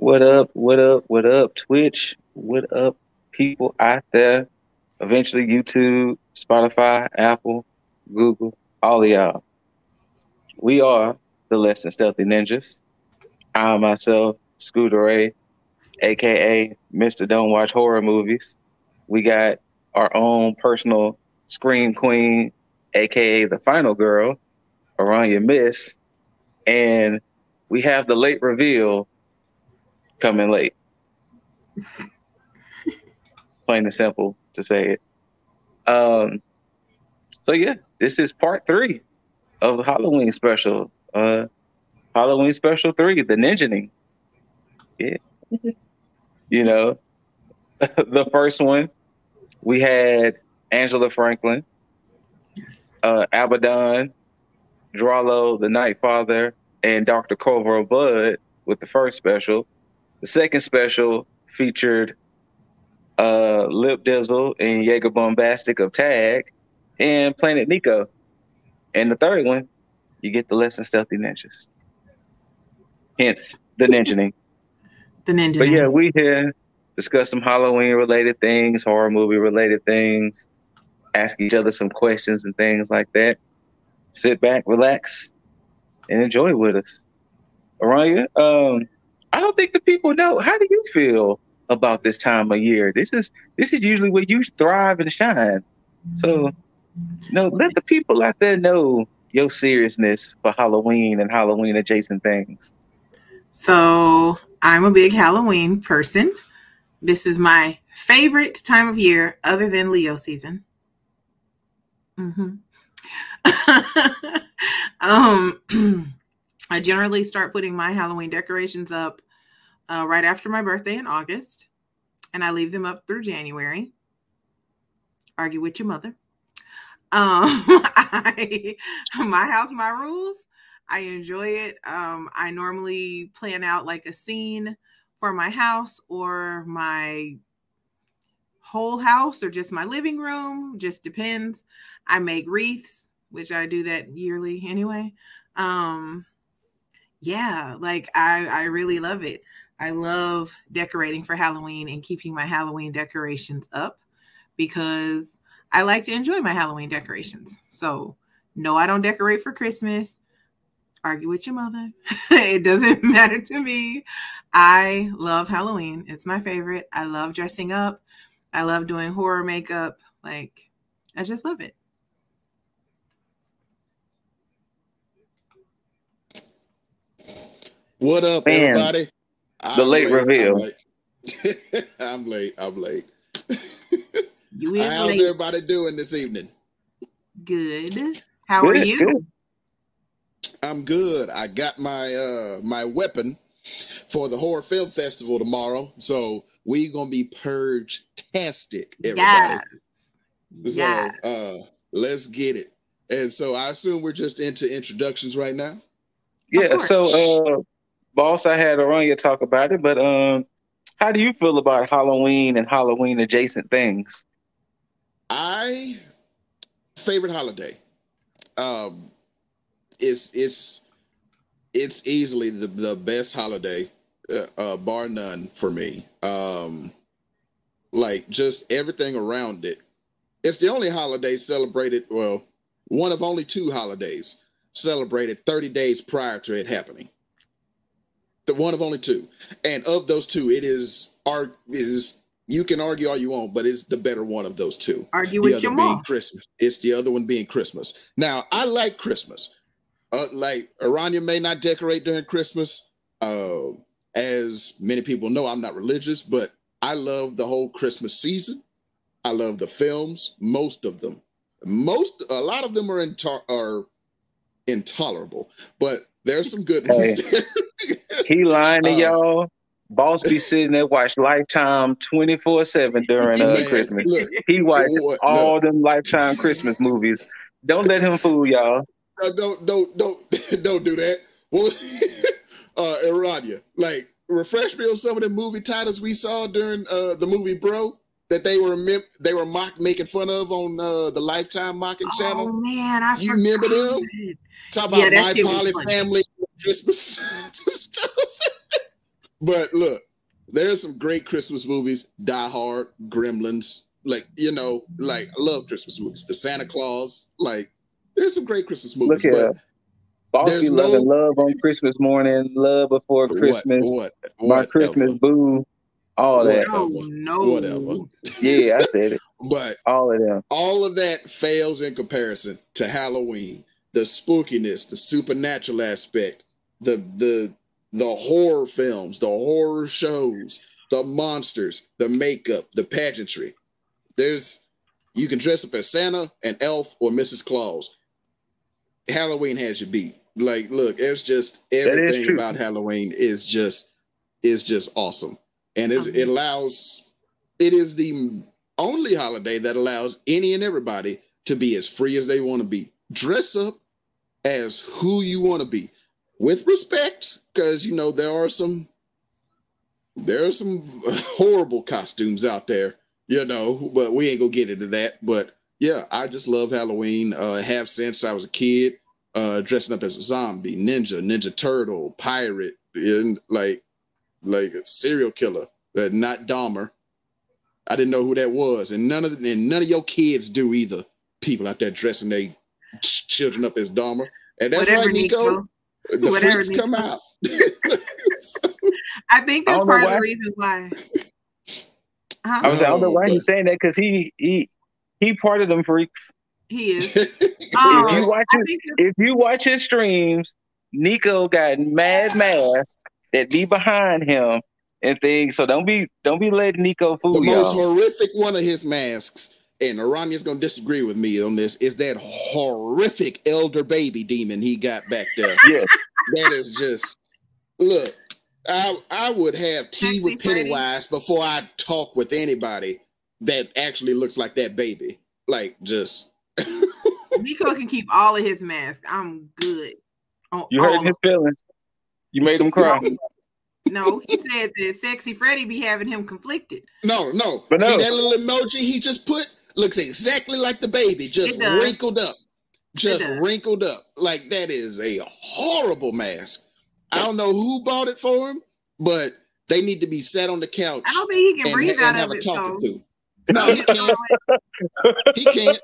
What up? What up? What up, Twitch? What up, people out there? Eventually, YouTube, Spotify, Apple, Google, all of y'all. We are the Less Than Stealthy Ninjas. I myself, Scooter Ray, aka Mr. Don't Watch Horror Movies. We got our own personal Scream Queen, aka the Final Girl, Erana Myst, and we have the late reveal coming late. Plain and simple to say it. So yeah, this is part 3 of the Halloween special. Halloween special 3, the Ninjaning. Yeah. You know, the first one, we had Angela Franklin, Abaddon, Drollo, the Night Father, and Dr. Cobra Bud with the first special. The second special featured Lip Dizzle and Jaeger Bombastic of Tag and Planet Nico. And the third one, you get the Less Than Stealthy Ninjas. Hence, the Ninjaning. The Ninjaning. But yeah, we here discuss some Halloween-related things, horror movie-related things, ask each other some questions and things like that. Sit back, relax, and enjoy with us. Aranya, I don't think the people know. How do you feel about this time of year? This is usually where you thrive and shine. So, let the people out there know your seriousness for Halloween and Halloween adjacent things. So I'm a big Halloween person. This is my favorite time of year other than Leo season. I generally start putting my Halloween decorations up right after my birthday in August, and I leave them up through January. Argue with your mother. My house, my rules. I enjoy it. I normally plan out like a scene for my house or my whole house or just my living room. Just depends. I make wreaths, which I do that yearly anyway. Yeah, like I really love it. I love decorating for Halloween and keeping my Halloween decorations up because I like to enjoy my Halloween decorations. So no, I don't decorate for Christmas. Argue with your mother. It doesn't matter to me. I love Halloween. It's my favorite. I love dressing up. I love doing horror makeup. Like, I just love it. What up, everybody? The late reveal. I'm late. You is How's late. everybody doing this evening? Good. How are you? Good. I'm good. I got my my weapon for the Horror Film Festival tomorrow, so we gonna be purge-tastic, everybody. Yeah. So let's get it. And so I assume we're just into introductions right now. Yeah. So, boss, I had Aranya talk about it, but how do you feel about Halloween and Halloween adjacent things? Favorite holiday. It's easily the best holiday, bar none for me. Like just everything around it. It's the only holiday celebrated, well, one of only 2 holidays celebrated 30 days prior to it happening. The one of only 2. And of those 2, it is you can argue all you want, but it's the better one of those 2. Argue the with other your being mom. Christmas. It's the other one being Christmas. Now, I like Christmas. Like Aranya may not decorate during Christmas. As many people know, I'm not religious, but I love the whole Christmas season. I love the films, most of them. A lot of them are intolerable, but there's some good ones there. He lying to y'all. Boss be sitting there watch Lifetime 24/7 during Christmas. Look, he watches all them Lifetime Christmas movies. Don't let him fool y'all. Don't do that. Well, Erania, like refresh me on some of the movie titles we saw during the movie Bro that they were making fun of on the Lifetime mocking channel. Oh man, you remember them? Talk about My Poly Family Christmas stuff. But look, there's some great Christmas movies. Die Hard, Gremlins. Like, you know, like I love Christmas movies. The Santa Claus. Like, there's some great Christmas Look movies, here. but Boss be there's loving no Love on Christmas morning, Love before Christmas, My Christmas whatever. Boo, all that. Oh Whatever. no. Yeah, I said it. But All of them. all of that fails in comparison to Halloween. The spookiness, the supernatural aspect, the horror films, the horror shows, the monsters, the makeup, the pageantry. You can dress up as Santa, an elf, or Mrs. Claus. Halloween has you beat. Like, look, it's just everything about Halloween is just awesome. And it is the only holiday that allows any and everybody to be as free as they want to be. Dress up as who you want to be, with respect, because you know there are some horrible costumes out there, you know, but we ain't gonna get into that. But yeah, I just love Halloween. Have since I was a kid, dressing up as a zombie, ninja turtle, pirate, and like a serial killer, not Dahmer. I didn't know who that was, and none of your kids do either. People out there dressing their children up as Dahmer, and that's Whatever, right, Nico. The Whatever, freaks come out. So, I think that's part of the reason why. I was I don't know why he's saying that, because he part of them freaks. He is. If you watch his streams, Nico got mad masks that be behind him and things. So don't be letting Nico fool the y'all. most horrific one of his masks, and Arania's gonna disagree with me on this, is that horrific elder baby demon he got back there. Yes. That is just, look, I would have tea with Pennywise before I talk with anybody that actually looks like that baby. Like, just Nico can keep all of his masks. I'm good. You hurt his feelings. You made him cry. No, he said that Sexy Freddy be having him conflicted. No. But see that little emoji he just put looks exactly like the baby, just wrinkled up. Wrinkled up. Like, that is a horrible mask. I don't know who bought it for him, but they need to be sat on the couch. I don't think he can breathe out of it. No, he can't. He can't.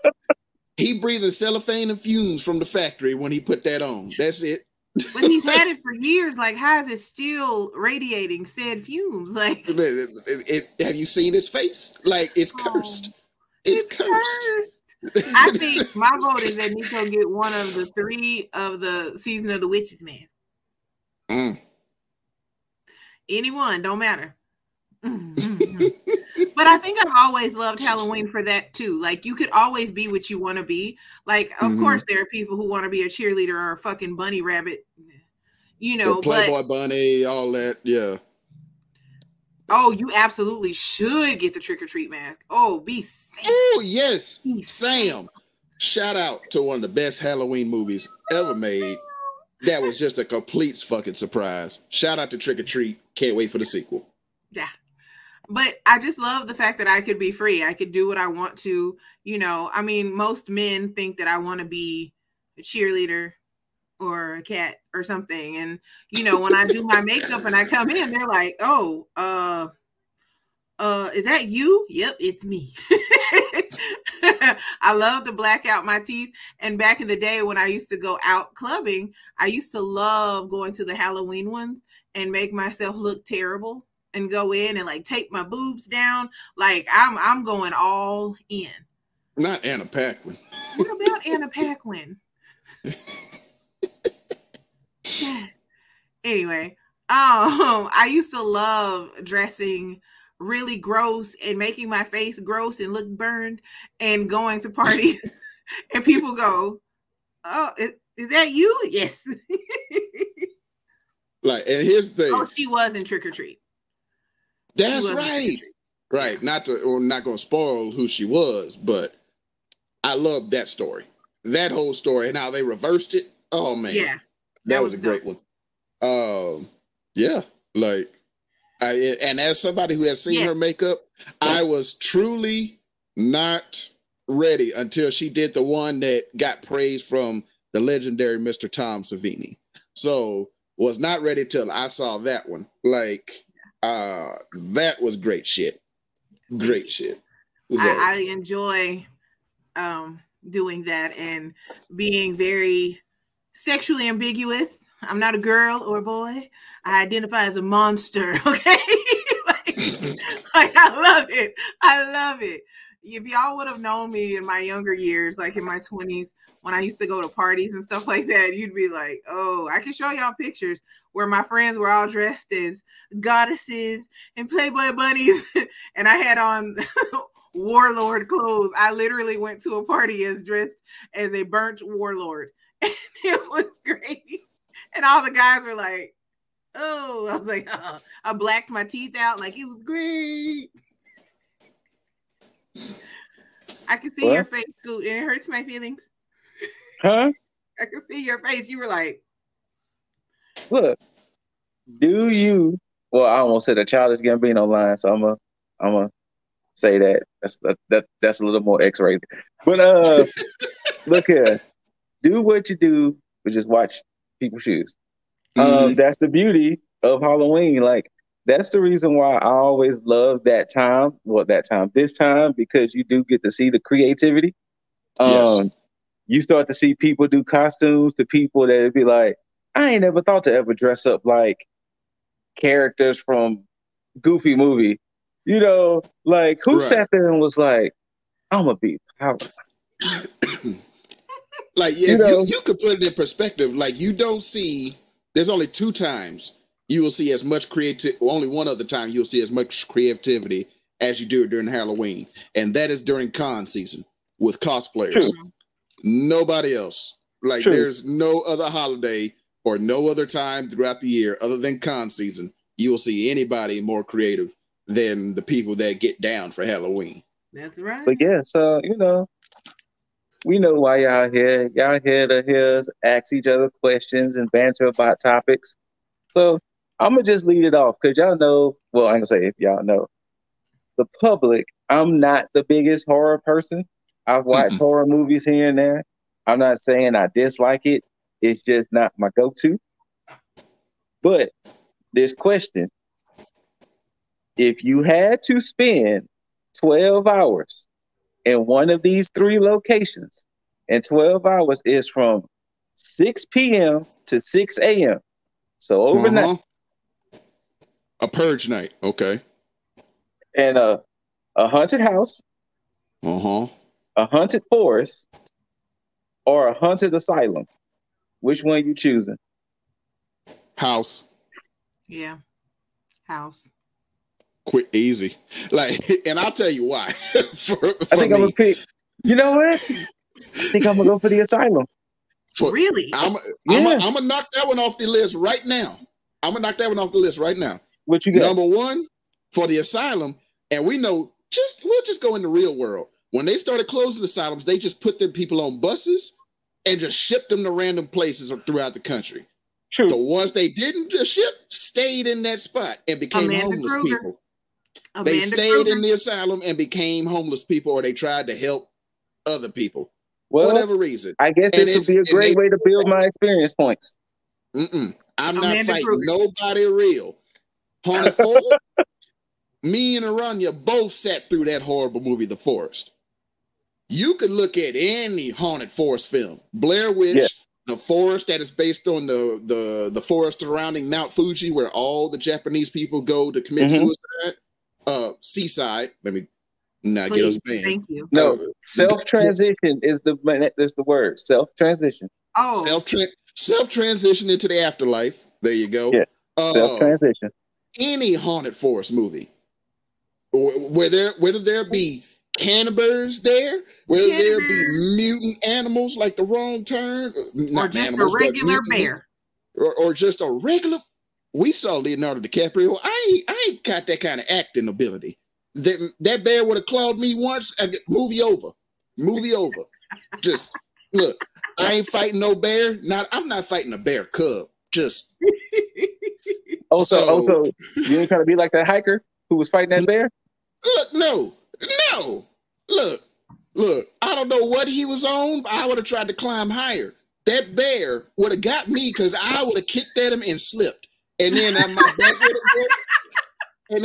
He breathing cellophane and fumes from the factory when he put that on. That's it. But he's had it for years. Like, how is it still radiating said fumes? Like, have you seen his face? Like, it's cursed. It's cursed. I think my vote is that Nico get one of the 3 of the season of the witches, man. Anyone, don't matter. But I think I've always loved Halloween for that too. Like, you could always be what you want to be. Like, of course, there are people who want to be a cheerleader or a fucking bunny rabbit, you know, the Playboy bunny, all that, yeah. Oh, you absolutely should get the trick-or-treat mask. Oh, be Sam. Oh, yes. Sam. Shout out to one of the best Halloween movies ever made. That was just a complete fucking surprise. Shout out to Trick or Treat. Can't wait for the sequel. Yeah. But I just love the fact that I could be free. I could do what I want to. You know, I mean, most men think that I want to be a cheerleader or a cat or something. And, you know, when I do my makeup and I come in, they're like, oh, is that you? Yep, it's me. I love to black out my teeth. And back in the day when I used to go out clubbing, I used to love going to the Halloween ones and make myself look terrible and go in and like tape my boobs down. Like, I'm going all in. Not Anna Paquin. What about Anna Paquin? Anyway, I used to love dressing really gross and making my face gross and look burned and going to parties and people go, oh, is that you? Yes. Like, and here's the thing. Oh, she was in Trick or Treat. That's right. Right. We're not going to spoil who she was, but I love that story. That whole story and how they reversed it. Oh man. Yeah. That was a great one. Yeah. Like, and as somebody who has seen her makeup, I was truly not ready until she did the one that got praise from the legendary Mr. Tom Savini. So Was not ready till I saw that one. Like, that was great shit. Great shit. So, I enjoy doing that and being very sexually ambiguous. I'm not a girl or a boy. I identify as a monster. Okay. like I love it. I love it. If y'all would have known me in my younger years, like in my 20s, when I used to go to parties and stuff like that, you'd be like, oh, I can show y'all pictures where my friends were all dressed as goddesses and Playboy bunnies. And I had on warlord clothes. I literally went to a party dressed as a burnt warlord. And it was great. And all the guys were like, oh, I was like, I blacked my teeth out. Like, it was great. I can see your face, Scoot, and it hurts my feelings. Huh? I can see your face. You were like, look, do you? Well, I almost said a childish Gambino line, so I'm gonna say that. That's a little more X-rated. But look here, do what you do, but just watch people's shoes. That's the beauty of Halloween. Like, that's the reason why I always love that time. Well, this time, because you do get to see the creativity. yes. You start to see people do costumes to people that would be like, I ain't never thought to ever dress up like characters from Goofy movie. You know, like, who sat there and was like, I'm gonna be powerful. Like, yeah, you could put it in perspective. Like, you don't see, there's only 2 times you will see as much only one other time you'll see as much creativity as you do during Halloween. And that is during con season with cosplayers. True. Nobody else. Like, there's no other holiday or no other time throughout the year other than con season you will see anybody more creative than the people that get down for Halloween. That's right. But yeah, so, we know why y'all here. Y'all here to hear us ask each other questions and banter about topics. So I'm going to just lead it off because y'all know, well, I ain't going to say if y'all know, the public, I'm not the biggest horror person. I've watched horror movies here and there. I'm not saying I dislike it. It's just not my go-to. But this question, if you had to spend 12 hours in one of these 3 locations, and 12 hours is from 6 p.m. to 6 a.m. So overnight. A purge night. Okay. And a haunted house. A haunted forest. Or a haunted asylum. Which one you choosing? House. Yeah. House. Quick, easy. Like, and I'll tell you why. I think I'm gonna pick. You know what? I think I'm gonna go for the asylum. Really? I'm gonna knock that one off the list right now. What you got? Number 1 for the asylum, and we know we'll just go in the real world. When they started closing asylums, they just put them people on buses and just shipped them to random places throughout the country. True. The ones they didn't just ship stayed in that spot and became homeless people. They stayed in the asylum and became homeless people, or they tried to help other people. Well, whatever reason. I guess this would be a great way to build my experience points. I'm not fighting nobody real. Haunted Forest. Me and Aranya both sat through that horrible movie, The Forest. You could look at any haunted forest film. Blair Witch, The Forest, that is based on the forest surrounding Mount Fuji, where all the Japanese people go to commit suicide. Seaside. Let me not get us banned. Thank you. No, self-transition is the word. Self-transition. Oh. Self-transition into the afterlife. There you go. Yeah. Self-transition. Any haunted forest movie. Whether there be cannibals there, whether there be mutant animals like The Wrong Turn, or just animals, a regular bear, or just a regular. We saw Leonardo DiCaprio. I ain't got that kind of acting ability. That bear would have clawed me once. Movie over. Just look. I ain't fighting no bear. I'm not fighting a bear cub. Just. Also, you ain't trying to be like that hiker who was fighting that bear. Look, no. Look. I don't know what he was on, but I would have tried to climb higher. that bear would have got me because I would have kicked at him and slipped. And then my back would have been, and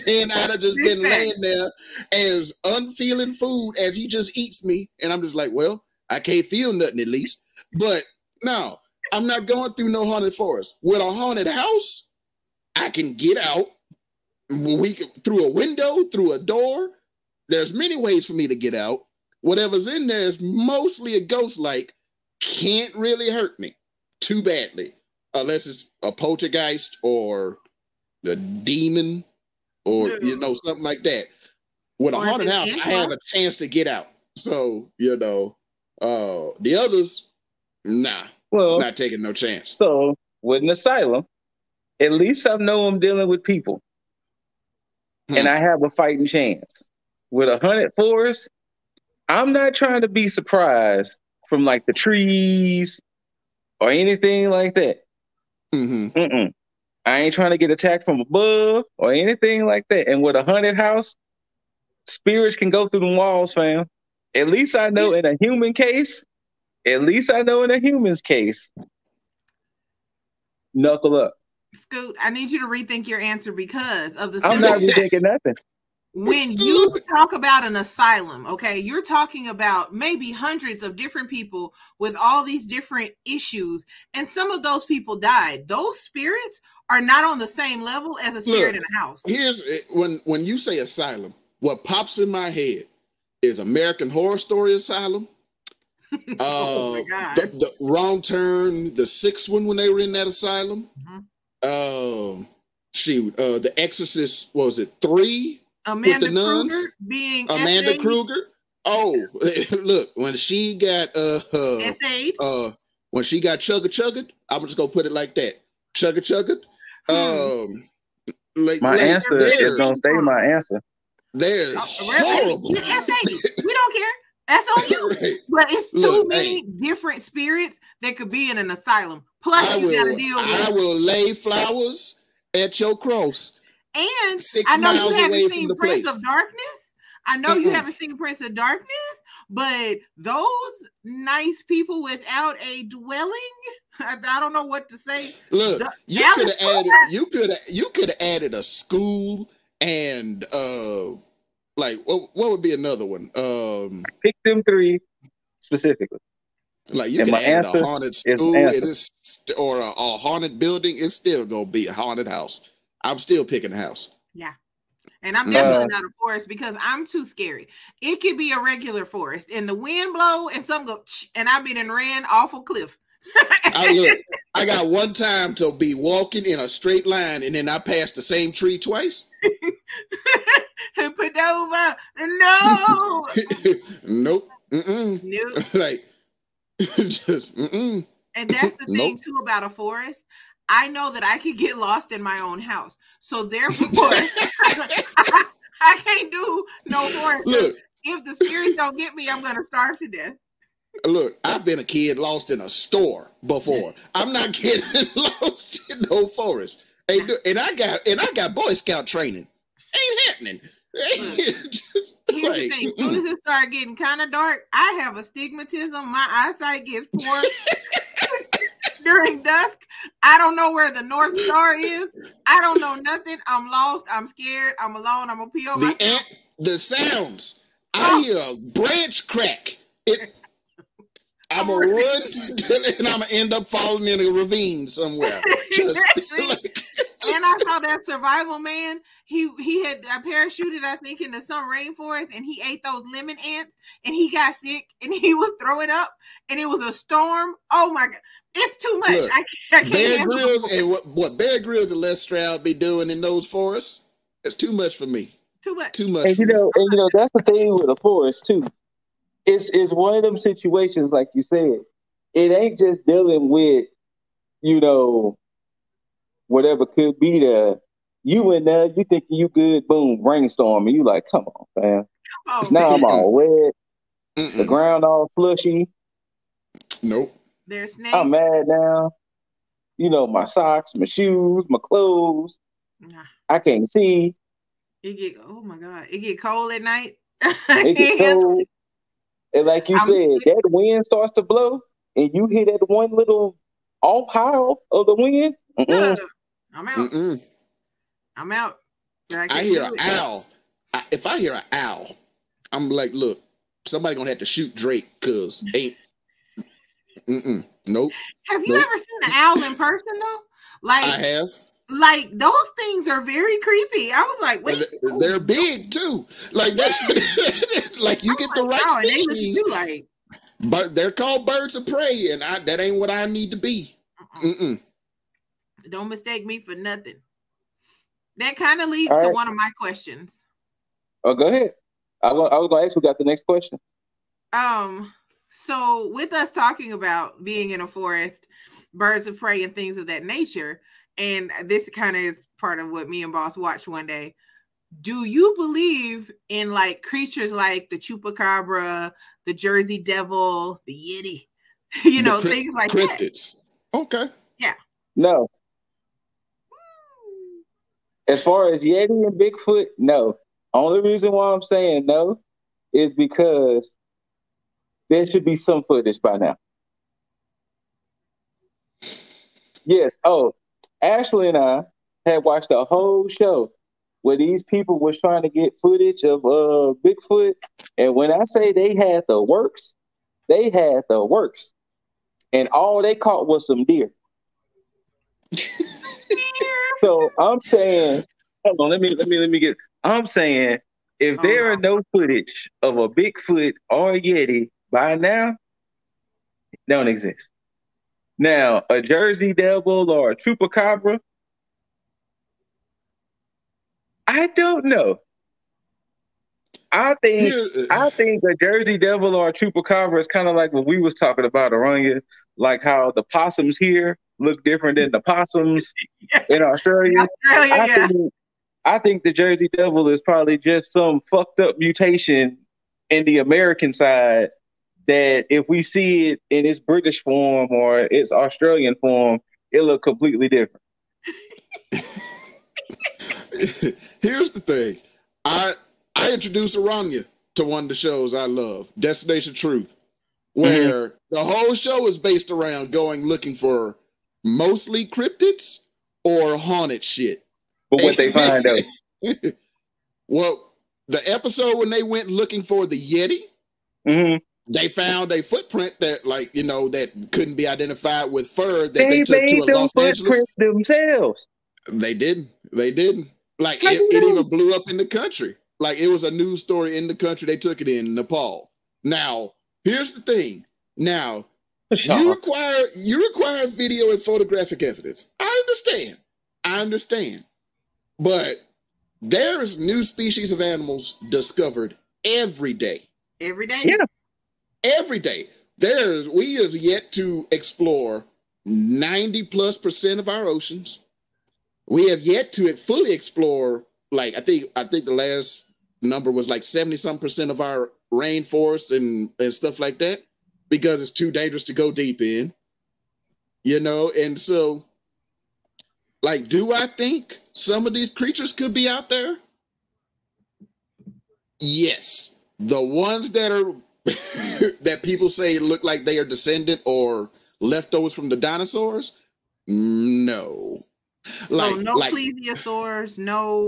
then I'd have just been laying there as unfeeling food as he just eats me. And I'm just like, well, I can't feel nothing at least. But no, I'm not going through no haunted forest. With a haunted house, I can get out through a window, through a door. There's many ways for me to get out. Whatever's in there is mostly a ghost-like, can't really hurt me too badly. Unless it's a poltergeist or a demon or, something like that. With a haunted house, I have a chance to get out. So, the others, nah, not taking no chance. So, with an asylum, at least I know I'm dealing with people. And I have a fighting chance. With a haunted forest, I'm not trying to be surprised from like the trees or anything like that. I ain't trying to get attacked from above or anything like that. And with a haunted house, spirits can go through the walls, fam. At least I know in a human case, knuckle up. Scoot, I need you to rethink your answer because of the. I'm not rethinking nothing. When you talk about an asylum, okay, you're talking about maybe hundreds of different people with all these different issues, and some of those people died. Those spirits are not on the same level as a spirit in a house. Here's when you say asylum, what pops in my head is American Horror Story Asylum. Oh my God. The Wrong Turn, the sixth one when they were in that asylum. The Exorcist, what was it, 3? Amanda Kruger being Amanda Kruger. Oh, look, when she got when she got chugga, I'm just gonna put it like that. Chugga. My answer is gonna stay my answer. There's horrible. We don't care. That's on you. Right. But it's too many different spirits that could be in an asylum. Plus, gotta deal with. I will lay flowers at your cross. And I know you haven't seen Prince of Darkness. I know you haven't seen Prince of Darkness, but those nice people without a dwelling, I don't know what to say. Look, you could have added a school and like what would be another one? Pick them 3 specifically. Like you can add a haunted school, or a haunted building. It's still gonna be a haunted house. I'm still picking a house. Yeah. And I'm definitely not a forest because I'm too scary. It could be a regular forest and the wind blow and some go and I've been and ran off a cliff. I got one time to be walking in a straight line and then I passed the same tree twice. Put over. No. Nope. Nope. Like just And that's the thing too about a forest. I know that I could get lost in my own house. So therefore, I can't do no forest. Look, if the spirits don't get me, I'm going to starve to death. Look, I've been a kid lost in a store before. I'm not getting lost in no forest. And I got Boy Scout training. Ain't happening. Here's the thing. As soon as it started getting kind of dark, I have astigmatism. My eyesight gets poor. During dusk, I don't know where the North Star is. I don't know nothing. I'm lost. I'm scared. I'm alone. I'm gonna pee on myself. The sounds. I hear a branch crack. I'm gonna run and I'm gonna end up falling in a ravine somewhere. And I saw that survival man. He had parachuted, I think, into some rainforest, and he ate those lemon ants, and he got sick, and he was throwing up, and it was a storm. Oh my God. It's too much. Look, I can't Bear Grylls and what Bear Grylls and Les Stroud be doing in those forests, it's too much for me. Too much. And you know, that's the thing with a forest too. It's one of them situations, like you said. It ain't just dealing with, whatever could be there. You in there, you thinking you good, boom, rainstorm, and you like, come on, fam. Now I'm all wet. The ground all slushy. Nope. There's snakes. I'm mad now. My socks, my shoes, my clothes. Nah. I can't see. Oh my God. It get cold at night. It get cold. And like you I'm said, that wind starts to blow, and you hear that one little off howl of the wind. I'm out. I'm out. I hear an owl. If I hear an owl, I'm like, look, somebody gonna have to shoot Drake because ain't. Nope. Have you ever seen an owl in person though? Like I have. Like those things are very creepy. I was like, wait, they're big too. Like that's like you get the right species. Like, but they're called birds of prey, and that ain't what I need to be. Don't mistake me for nothing. That kind of leads to one of my questions. Oh, go ahead. I was going to ask who got the next question. So with us talking about being in a forest, birds of prey, and things of that nature, and this kind of is part of what me and Boss watched one day. Do you believe in like creatures like the chupacabra, the Jersey Devil, the Yeti, things like cryptids? That. Okay. Yeah. No. As far as Yeti and Bigfoot, no. Only reason why I'm saying no is because there should be some footage by now. Yes. Oh, Ashley and I had watched a whole show where these people was trying to get footage of Bigfoot. And when I say they had the works, they had the works. And all they caught was some deer. So I'm saying, hold on, let me get. I'm saying if there are no footage of a Bigfoot or a Yeti by now, they don't exist. Now, a Jersey Devil or a Chupacabra, I don't know. I think a Jersey Devil or a Chupacabra is kind of like what we was talking about, Aranya, like how the possums here look different than the possums in Australia. I think the Jersey Devil is probably just some fucked up mutation in the American side that if we see it in its British form or its Australian form, it look completely different. Here's the thing. I introduced Aranya to one of the shows I love, Destination Truth, where the whole show is based around going looking for mostly cryptids or haunted shit. But what they find out. Well, the episode when they went looking for the Yeti, they found a footprint that, that couldn't be identified with fur that they took to Los Angeles. Themselves. They didn't. Like it even blew up in the country. Like it was a news story in the country. They took it in Nepal. Now, here's the thing. Now, you require video and photographic evidence. I understand. But there's new species of animals discovered every day. Every day? Yeah. Every day. We have yet to explore 90+% of our oceans. We have yet to fully explore, like, I think the last number was like 70-some% of our rainforests and stuff like that, because it's too dangerous to go deep in, and so, like, do I think some of these creatures could be out there? Yes. The ones that are that people say look like they are descendant or leftovers from the dinosaurs, no. So no plesiosaurs, no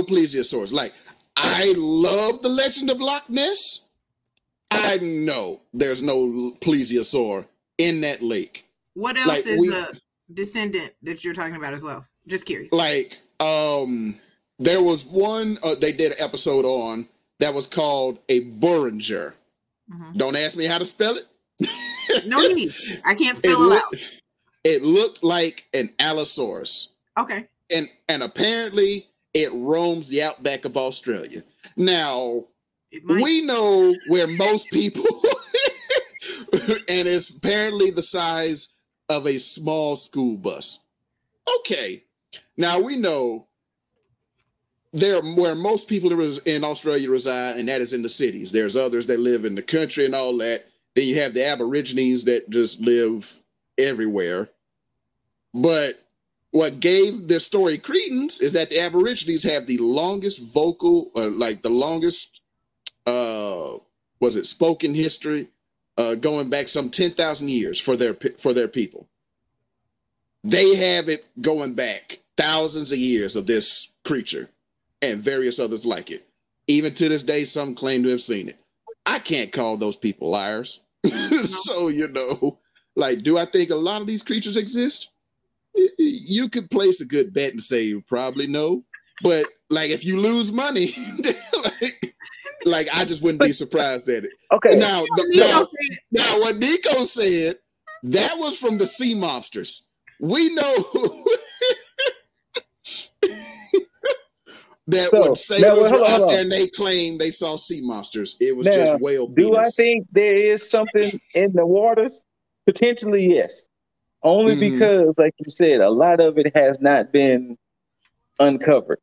plesiosaurs. Like, I love the legend of Loch Ness. I know there's no plesiosaur in that lake. What else is the descendant that you're talking about as well? Just curious. Like, there was one they did an episode on that was called a Buringer. Don't ask me how to spell it. No need. I can't spell it out. It looked like an Allosaurus. Okay. And apparently it roams the outback of Australia. Now, we know where most people and it's apparently the size of a small school bus. Okay. Now we know where most people in Australia reside, and that is in the cities. There's others that live in the country and all that. Then you have the Aborigines that just live everywhere. But what gave this story credence is that the Aborigines have the longest vocal, the longest, was it spoken history, going back some 10,000 years for their people. They have it going back thousands of years of this creature and various others like it. Even to this day, some claim to have seen it. I can't call those people liars. So, you know, like, do I think a lot of these creatures exist? You could place a good bet and say probably no. But, like, if you lose money, like I just wouldn't be surprised at it. Okay. Now, what Nico said, that was from the sea monsters. We know that when sailors were out there and they claimed they saw sea monsters, it was just whale penis. Do I think there is something in the waters? Potentially, yes. Only because, like you said, a lot of it has not been uncovered.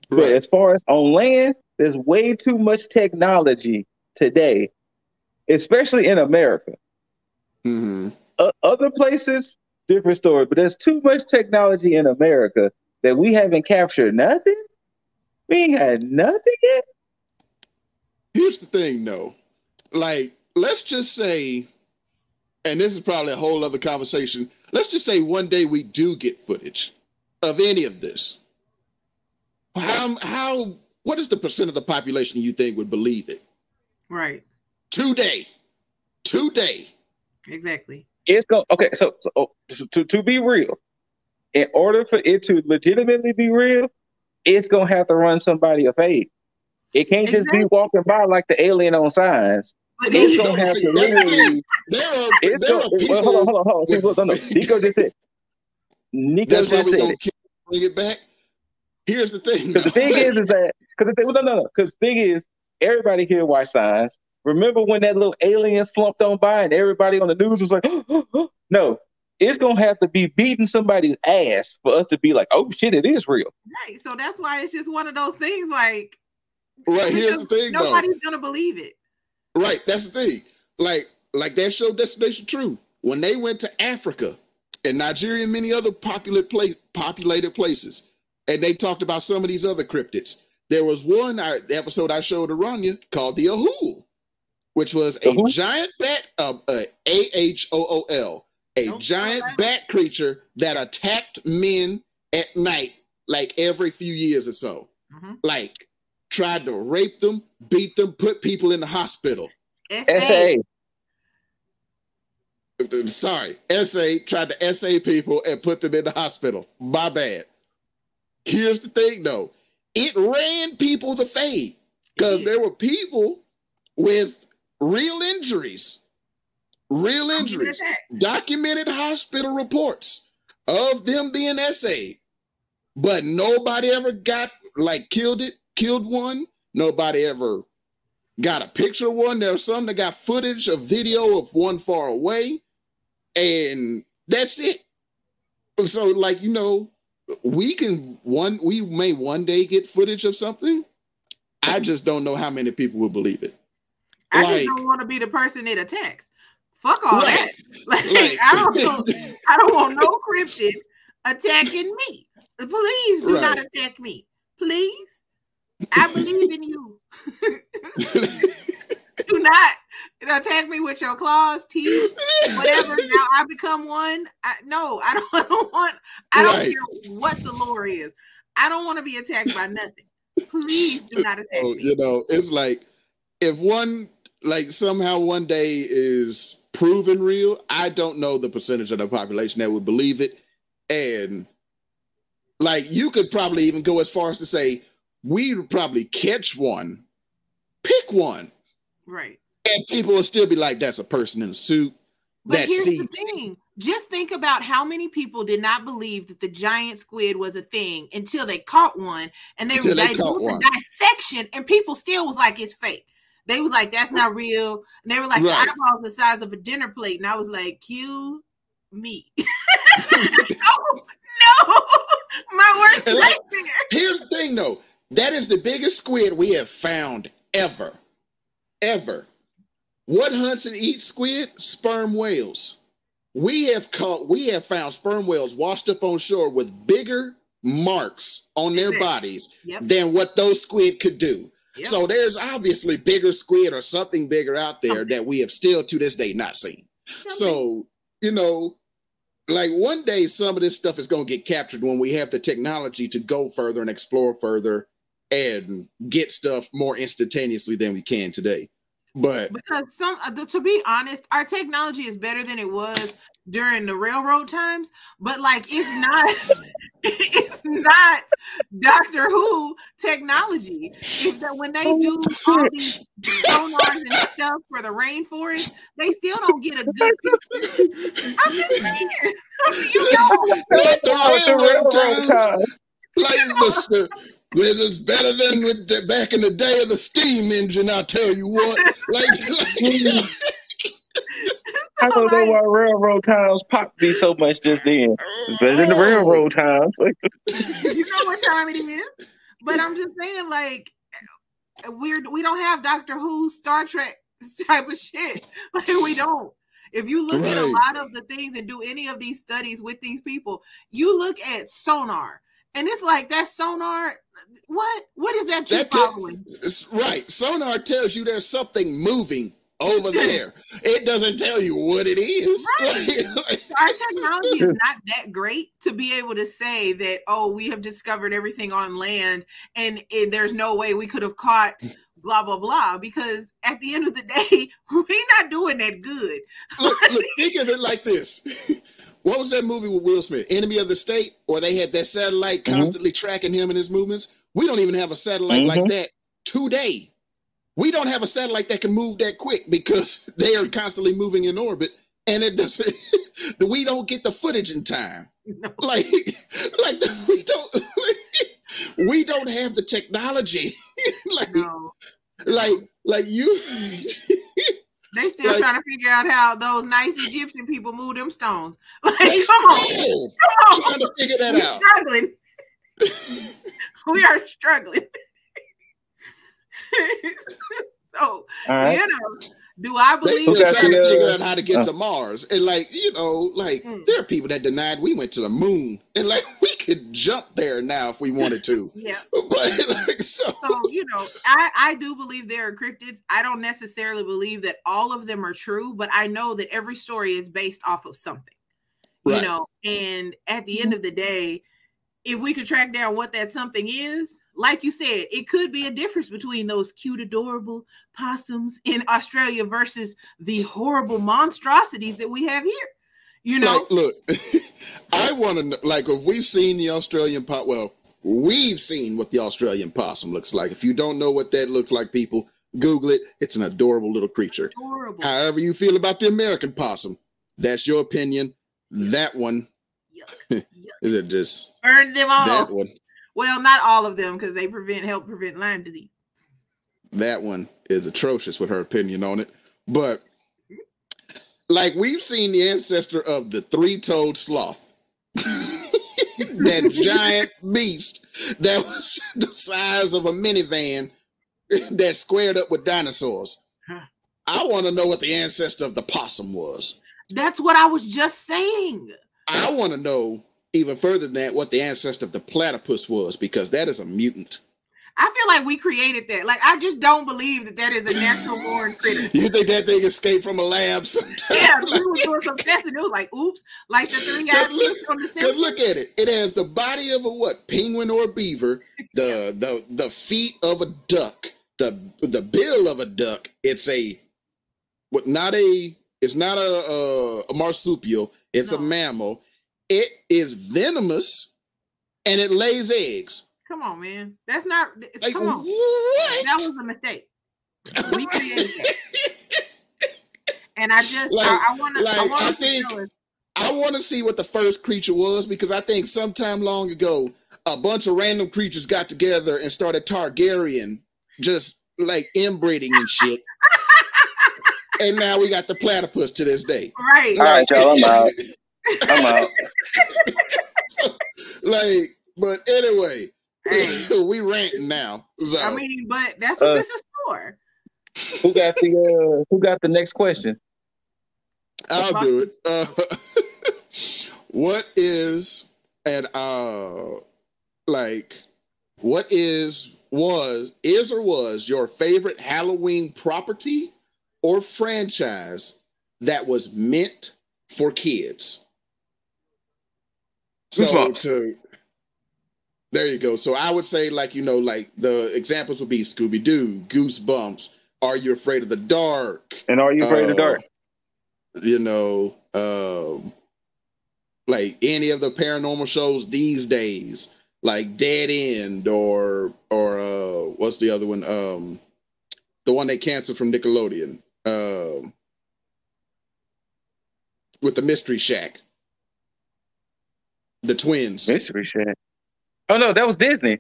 Right. But as far as on land, there's way too much technology today, especially in America. Other places, different story, but there's too much technology in America that we haven't captured nothing. We ain't had nothing yet. Here's the thing, though. Like, let's just say, and this is probably a whole other conversation, let's just say one day we do get footage of any of this. What is the percent of the population you think would believe it? Right. Today. Exactly. It's going okay. So to be real, in order for it to legitimately be real, it's gonna have to run somebody a fade. It can't just be walking by like the alien on signs. But it's gonna have to literally. Hold on. See, look, no. Nico just said. That's why we don't bring it back. Here's the thing. Because the thing is that because thing is everybody here watch signs. Remember when that little alien slumped on by and everybody on the news was like, no, it's going to have to be beating somebody's ass for us to be like, oh shit, it is real. Right. So that's why it's just one of those things like, right. Here's the thing. Nobody's going to believe it. Right. That's the thing. Like that show Destination Truth, when they went to Africa and Nigeria and many other populated places, and they talked about some of these other cryptids. There was one episode I showed Aranya called the Ahul, which was a giant bat, AHOOL, giant bat creature that attacked men at night, like every few years or so. Like, tried to rape them, beat them, put people in the hospital. SA. Sorry, SA tried to SA people and put them in the hospital. My bad. Here's the thing, though. It ran people the fade because there were people with real injuries, documented hospital reports of them being SA'd, but nobody ever got, like, killed one. Nobody ever got a picture of one. There was some that got footage, a video of one far away, and that's it. So, like, you know, we may one day get footage of something. I just don't know how many people will believe it. I just don't want to be the person it attacks. Fuck all that. Like I don't want no cryptid attacking me. Please do not attack me. Please. I believe in you. Do not attack me with your claws, teeth, whatever. Now I become one. I don't care what the lore is. I don't want to be attacked by nothing. Please do not attack me. You know, it's like if one, like, somehow one day is proven real, I don't know the percentage of the population that would believe it. And, like, you could probably even go as far as to say we'd probably catch one, pick one. Right. And people will still be like, that's a person in a suit. But here's the thing. Just think about how many people did not believe that the giant squid was a thing until they caught one and they did the dissection and people still was like, it's fake. They was like, that's not real. And they were like, the eyeballs the size of a dinner plate. And I was like, kill me. No, my worst nightmare. Here's the thing, though. That is the biggest squid we have found ever. What hunts and eats squid? Sperm whales. We have found sperm whales washed up on shore with bigger marks on their bodies than what those squid could do. Yep. So there's obviously bigger squid or something bigger out there that we have still to this day not seen. So, you know, like one day some of this stuff is going to get captured when we have the technology to go further and explore further and get stuff more instantaneously than we can today. But because to be honest, our technology is better than it was during the railroad times, but like it's not Doctor Who technology. When they do all these sonars and stuff for the rainforest, they still don't get a good picture. I'm just saying, like the railroad times, like it's better than back in the day of the steam engine. I'll tell you what. I don't know why railroad times pop be so much just then. It's better than the railroad times. You know what time it is? But I'm just saying, like, we don't have Doctor Who, Star Trek type of shit. Like, we don't. If you look at a lot of the things and do any of these studies with these people, you look at sonar. And it's like, that sonar, what is that you following? Right. Sonar tells you there's something moving over there. It doesn't tell you what it is. Right. Our technology is not that great to be able to say that, oh, we have discovered everything on land and there's no way we could have caught blah, blah, blah. Because at the end of the day, we're not doing that good. Look, think of it like this. What was that movie with Will Smith? Enemy of the State? Or they had that satellite constantly tracking him and his movements? We don't even have a satellite like that today. We don't have a satellite that can move that quick because they are constantly moving in orbit, and it doesn't. We don't get the footage in time. No. We don't have the technology. You. They still trying to figure out how those nice Egyptian people move them stones. Like, come on. Trying to figure that out. Struggling. We are struggling. So, right. You know, do I believe they're trying to figure out how to get to Mars? And there are people that denied we went to the moon, and we could jump there now if we wanted to. Yeah, but so you know, I do believe there are cryptids. I don't necessarily believe that all of them are true, but I know that every story is based off of something. Right. You know, and at the end of the day, if we could track down what that something is, like you said, it could be a difference between those cute, adorable possums in Australia versus the horrible monstrosities that we have here. You know, look, I want to know, if we've seen the Australian we've seen what the Australian possum looks like. If you don't know what that looks like, people, Google it. It's an adorable little creature. Adorable. However you feel about the American possum, that's your opinion. That one, yuck. Is it just burn them all? That one. Well, not all of them, because they help prevent Lyme disease. That one is atrocious with her opinion on it. But we've seen the ancestor of the three-toed sloth. That giant beast that was the size of a minivan that squared up with dinosaurs. I want to know what the ancestor of the possum was. That's what I was just saying. I want to know even further than that what the ancestor of the platypus was, because that is a mutant. I feel like we created that. I just don't believe that is a natural born critter. You think that thing escaped from a lab sometime? Yeah, we were doing some testing. It was like, oops, like the three guys on the Because look at it. It has the body of a penguin or a beaver, the feet of a duck, the bill of a duck. It's not a marsupial. It's a mammal. It is venomous, and it lays eggs. Come on, man. That's not. Come on. What? That was a mistake. We created that. And I just, I want to see what the first creature was, because I think sometime long ago, a bunch of random creatures got together and started Targaryen, just inbreeding and shit. And now we got the platypus to this day. Right. All right, y'all. I'm out. But anyway, we ranting now. So. I mean, but that's what this is for. Who got the next question? I'll do it. What is was your favorite Halloween property or franchise that was meant for kids? Goosebumps. There you go. So I would say, like, you know, like the examples would be Scooby-Doo, Goosebumps, Are You Afraid of the Dark? And Are You Afraid of the Dark? You know, like any of the paranormal shows these days, like Dead End or what's the other one? The one they canceled from Nickelodeon, with the Mystery Shack. The twins. Mystery Shack. Oh no, that was Disney.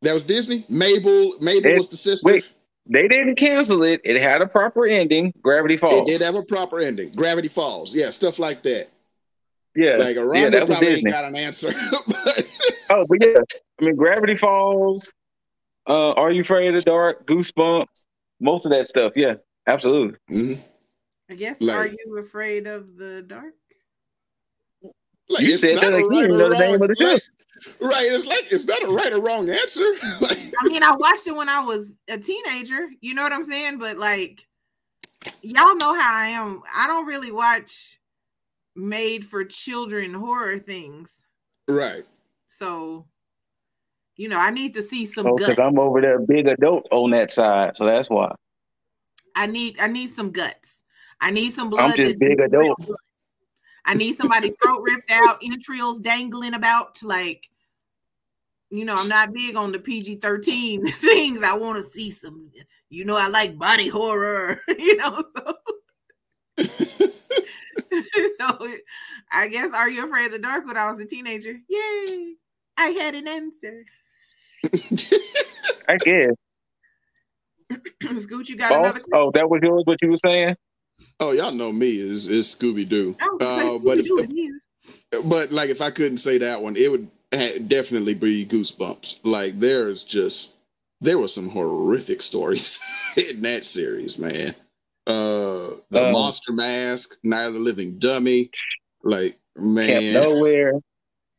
That was Disney? Mabel was the sister. Wait, they didn't cancel it. It had a proper ending. Gravity Falls. It did have a proper ending. Gravity Falls. Yeah, stuff like that. Yeah. Like around that probably Disney. Ain't got an answer. But yeah. I mean, Gravity Falls, Are You Afraid of the Dark, Goosebumps, most of that stuff. Yeah, absolutely. Mm-hmm. I guess, Are You Afraid of the Dark? Like, you said that like you didn't know the name of the show. Right, it's not a right or wrong answer. I mean, I watched it when I was a teenager. You know what I'm saying? But like, y'all know how I am. I don't really watch made for children horror things. Right. So, you know, I need to see some guts. Because I'm over there big adult on that side, so that's why. I need some guts. I need some blood. I'm just big adult. I need somebody throat ripped out, entrails dangling about. Like, you know, I'm not big on the PG-13 things. I want to see some, you know, I like body horror, you know, so. So I guess Are You Afraid of the Dark when I was a teenager? Yay! I had an answer. I guess. Scoot, you got another question? Oh, that was yours, what you were saying? Oh, y'all know me is Scooby-Doo. But like if I couldn't say that one, it would definitely be Goosebumps. Like there were some horrific stories in that series, man. The Monster Mask, Night of the Living Dummy, like man,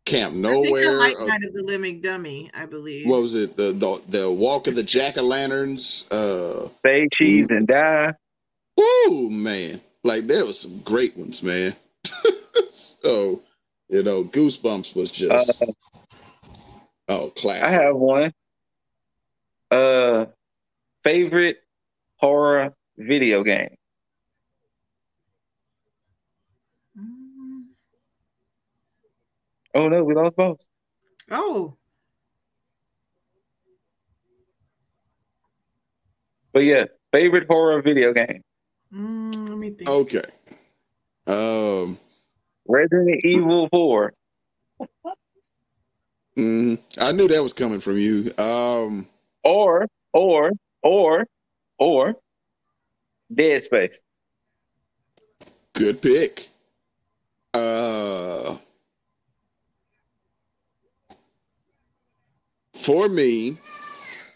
Camp Nowhere. I like Night of the Living Dummy, I believe. What was it? The Walk of the Jack-o'-lanterns. Say Cheese and Die. Oh man, like there was some great ones, man. So, you know, Goosebumps was just classic. I have one. Favorite horror video game. Oh no, we lost both. Oh. But yeah, favorite horror video game. Let me think. Okay. Resident Evil 4. I knew that was coming from you. Or Dead Space. Good pick. For me,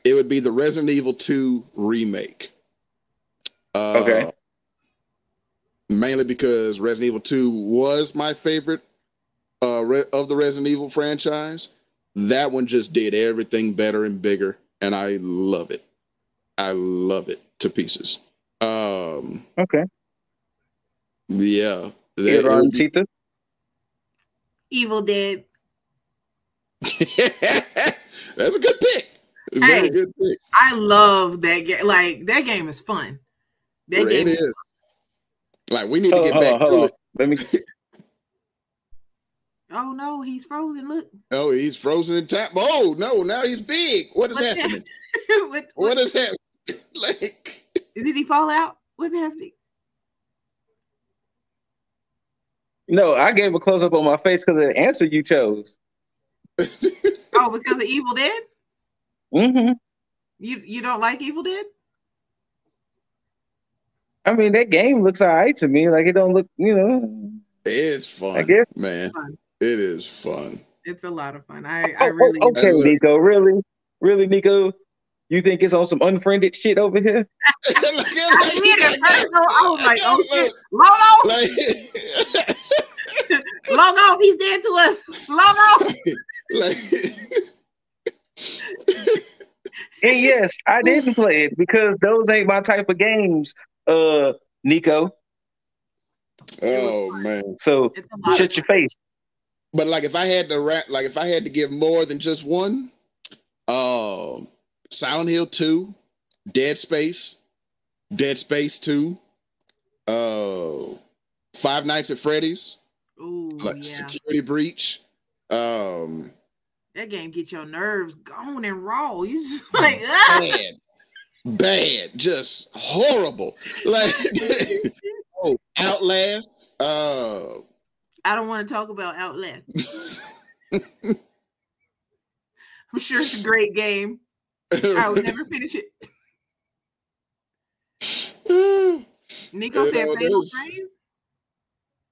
it would be the Resident Evil 2 remake. Okay. Mainly because Resident Evil 2 was my favorite of the Resident Evil franchise. That one just did everything better and bigger, and I love it. I love it to pieces. Okay. Yeah. Evil Dead. That's a good pick. Very good pick. I love that game. Like that game is fun. That game is. Like we need to get back to it. Let me. Oh no, he's frozen. Look. Oh, he's frozen in time. Oh no, now he's big. What's happening? What is happening? Like, did he fall out? What's happening? No, I gave a close up on my face because of the answer you chose. Oh, because of Evil Dead? Mm-hmm. You don't like Evil Dead? I mean, that game looks all right to me. Like, it don't look, you know. It's fun, I guess. Man. It is fun. It's a lot of fun. I really okay, Nico. Really? Really, Nico? You think it's on some unfriended shit over here? I was like, oh shit. Long off, he's dead to us. Long off. And yes, I didn't play it because those ain't my type of games, Nico. Oh man. So It's a lot shut your face. But like if I had to give more than just one, Silent Hill 2, Dead Space 2, Five Nights at Freddy's, Ooh, like yeah. Security Breach. That game get your nerves going and raw. You just like bad, just horrible. Like Outlast. I don't want to talk about Outlast. I'm sure it's a great game. I would never finish it. Nico said Fatal Frame?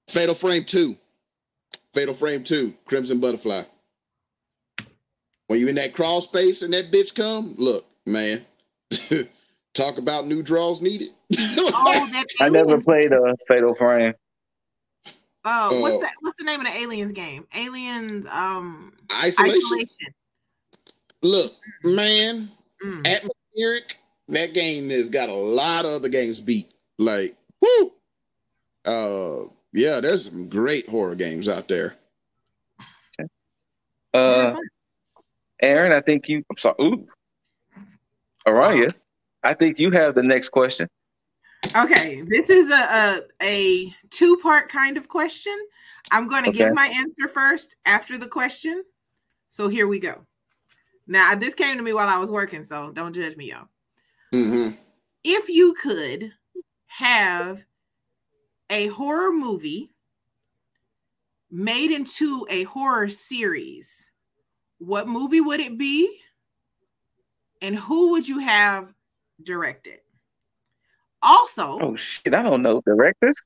Fatal Frame 2. Fatal Frame 2, Crimson Butterfly. When you in that crawl space and that bitch come, look, man. Talk about new draws needed. I never played a Fatal Frame. What's that? What's the name of the Aliens game? Aliens Isolation. Look, man, atmospheric. That game has got a lot of other games beat. Like, whoo. Yeah, there's some great horror games out there. Aaron, I think you. I'm sorry. Ooh, Aranya, I think you have the next question. Okay, this is a two-part kind of question. I'm going to give my answer first after the question. So here we go. Now, this came to me while I was working, so don't judge me, y'all. Mm-hmm. If you could have a horror movie made into a horror series, what movie would it be? And who would you have directed? Also, oh shit, I don't know directors.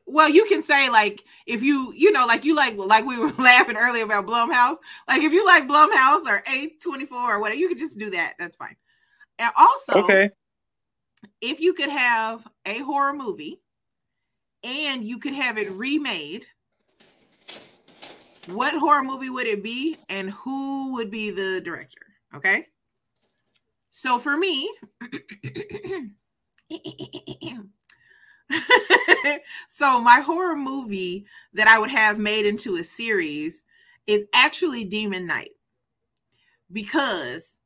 Well, you can say like if you like you like we were laughing earlier about Blumhouse. Like if you like Blumhouse or A24 or whatever, you could just do that. That's fine. And also, if you could have a horror movie and you could have it remade, what horror movie would it be and who would be the director? Okay. So for me, so my horror movie that I would have made into a series is actually Demon Knight. Because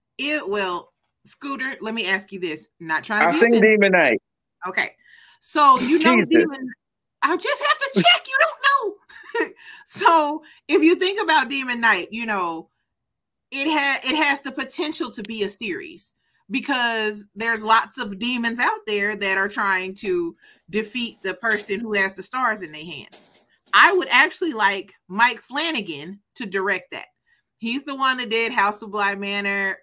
Scooter, let me ask you this. Not trying to I've seen Demon Knight. Okay. So you know Demon. I just have to check. You don't know. So if you think about Demon Knight, you know, it has the potential to be a series because there's lots of demons out there that are trying to defeat the person who has the stars in their hand. I would actually like Mike Flanagan to direct that. He's the one that did House of Bly Manor,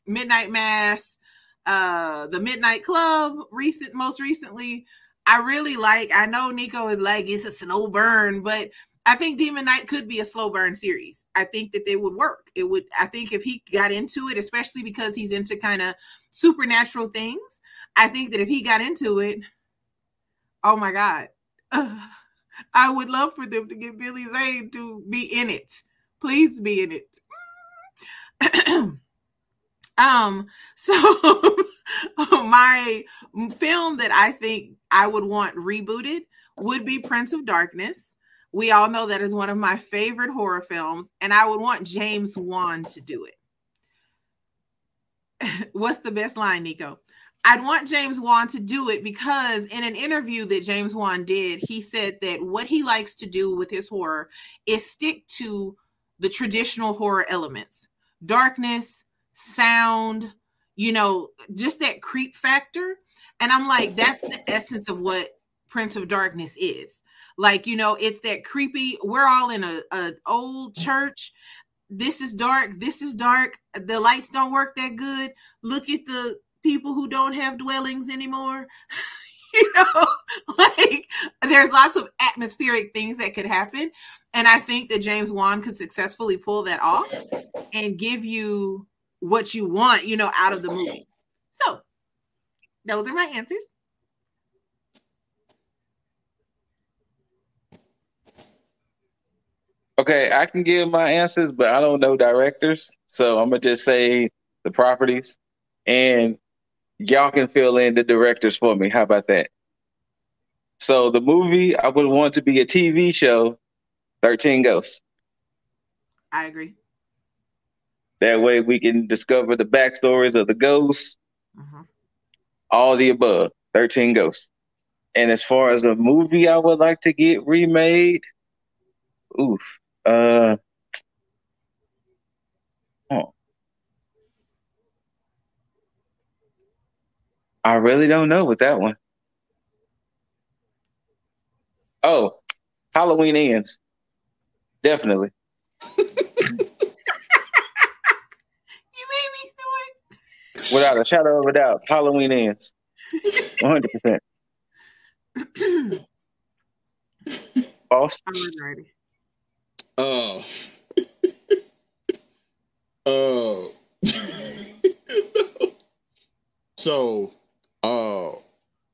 Midnight Mass, the Midnight Club, most recently. I know Nico is like, it's a slow burn, but I think Demon Knight could be a slow burn series. I think that they would work. I think if he got into it, especially because he's into kind of supernatural things, I think that if he got into it, oh my God, I would love for them to get Billy Zane to be in it. Please be in it. So my film that I think I would want rebooted would be Prince of Darkness. We all know that is one of my favorite horror films, and I would want James Wan to do it. What's the best line, Nico? I'd want James Wan to do it because in an interview that James Wan did, he said that what he likes to do with his horror is stick to the traditional horror elements. Darkness, sound, you know, just that creep factor. And I'm like, that's the essence of what Prince of Darkness is. Like, you know, it's that creepy, we're all in a old church. This is dark. This is dark. The lights don't work that good. Look at the people who don't have dwellings anymore. You know, like there's lots of atmospheric things that could happen. And I think that James Wan could successfully pull that off and give you what you want, you know, out of the movie. So those are my answers. Okay, I can give my answers, but I don't know directors. So I'm going to just say the properties, and y'all can fill in the directors for me. How about that? So the movie I would want to be a TV show, 13 Ghosts. I agree. That way we can discover the backstories of the ghosts, Uh-huh. all the above, 13 Ghosts. And as far as a movie I would like to get remade, oof. Oh, I really don't know with that one. Oh, Halloween Ends. Definitely. You made me snort. Without a shadow of a doubt, Halloween Ends. 100%. Boss? I'm ready. Oh. Oh. So,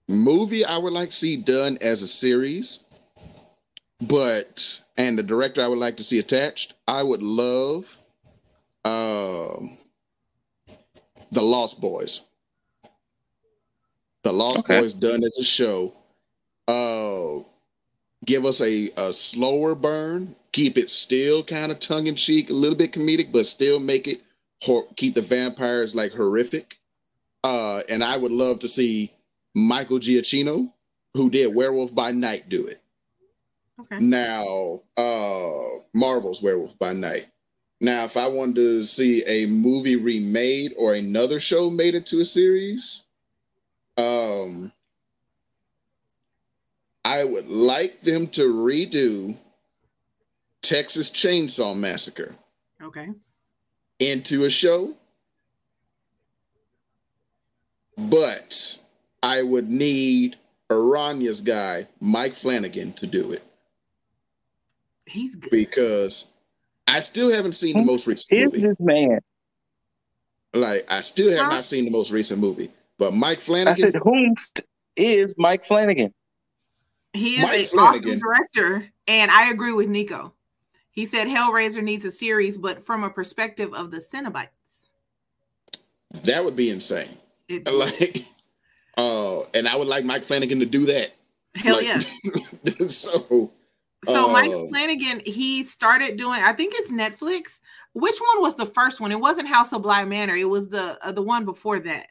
movie I would like to see done as a series, and the director I would like to see attached. I would love, The Lost Boys. The Lost Boys done as a show. Give us a slower burn. Keep it still kind of tongue in cheek, a little bit comedic, but still make it keep the vampires like horrific. And I would love to see Michael Giacchino, who did Werewolf by Night, do it. Okay. Now, Marvel's Werewolf by Night. Now, if I wanted to see a movie remade or another show made into a series, I would like them to redo Texas Chainsaw Massacre. Okay. Into a show. But I would need Arana's guy, Mike Flanagan, to do it. He's good. Because I still haven't seen the most recent movie. This man? Like, I still have not seen the most recent movie. But Mike Flanagan. I said, whom is Mike Flanagan? He is an awesome director. And I agree with Nico. He said Hellraiser needs a series, but from a perspective of the Cenobites. That would be insane. And I would like Mike Flanagan to do that. Hell yeah. So Mike Flanagan, he started doing, I think it's Netflix. Which one was the first one? It wasn't House of Bly Manor. It was the one before that.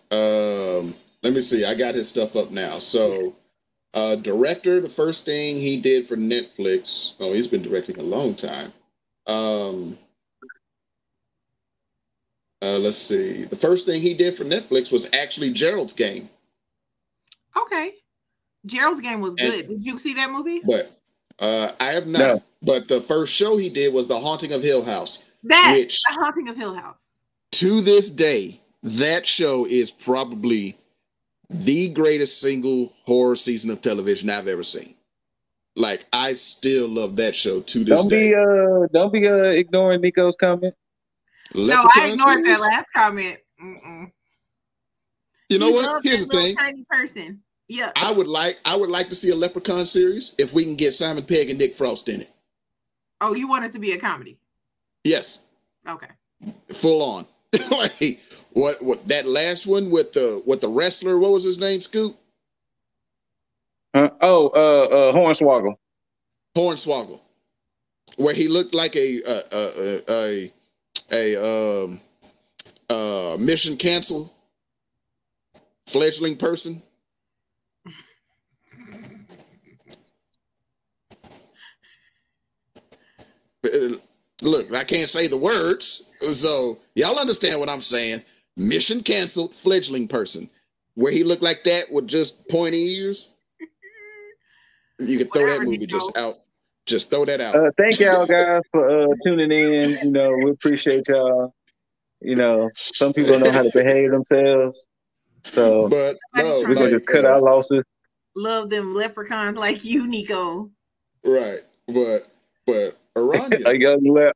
Let me see. I got his stuff up now. So director, the first thing he did for Netflix. Oh, he's been directing a long time. Let's see. The first thing he did for Netflix was actually Gerald's Game. Okay. Gerald's Game was good. Did you see that movie? But I have not. No. But the first show he did was The Haunting of Hill House. The Haunting of Hill House. To this day, that show is probably the greatest single horror season of television I've ever seen. Like, I still love that show to this day. Don't be ignoring Nico's comment. No, I ignored that last comment. You know what? Here's the thing. Tiny person. Yeah. I would like to see a Leprechaun series if we can get Simon Pegg and Nick Frost in it. Oh, you want it to be a comedy? Yes. Okay. Full on. Like, what that last one with the wrestler? What was his name? Scoop. Hornswoggle. Hornswoggle, where he looked like a mission cancel fledgling person. Look, I can't say the words, so y'all understand what I'm saying. Mission canceled fledgling person, where he looked like that with just pointy ears. You can throw that movie just out. Just throw that out. Thank y'all guys for tuning in. You know, we appreciate y'all. You know, some people know how to behave themselves. So but we're gonna just cut our losses. Love them leprechauns like you, Nico. Right. But Erana. A young lep.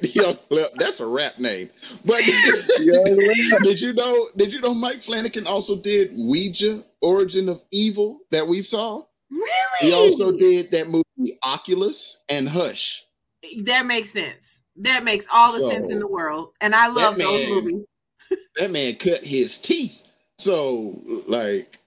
Young lep. That's a rap name. But did you know Mike Flanagan also did Ouija, Origin of Evil, that we saw? Really? He also did that movie Oculus and Hush. That makes sense. That makes all the So, sense in the world. And I love those movies. That man cut his teeth. So, like,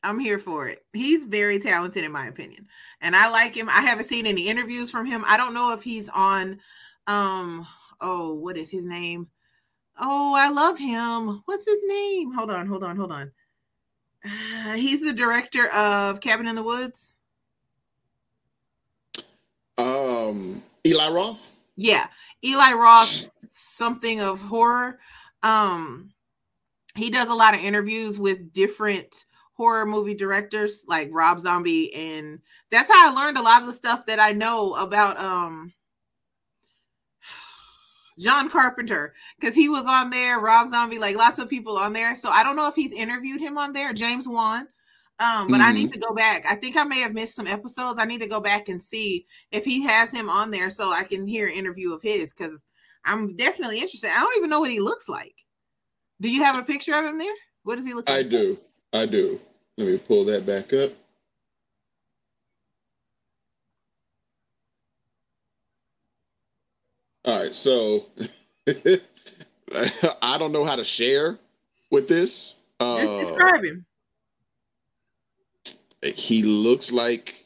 I'm here for it. He's very talented, in my opinion. And I like him. I haven't seen any interviews from him. I don't know if he's on, what is his name? Oh, I love him. What's his name? Hold on. He's the director of Cabin in the Woods. Eli Roth? Yeah. Eli Roth, something of horror. He does a lot of interviews with different horror movie directors like Rob Zombie, and that's how I learned a lot of the stuff that I know about John Carpenter, because he was on there, Rob Zombie, like lots of people on there. So I don't know if he's interviewed him on there, James Wan. But I need to go back. I think I may have missed some episodes. I need to go back and see if he has him on there so I can hear an interview of his, because I'm definitely interested. I don't even know what he looks like. Do you have a picture of him there? What does he look like? I do. Let me pull that back up. All right, so I don't know how to share with this. Just describe him. He looks like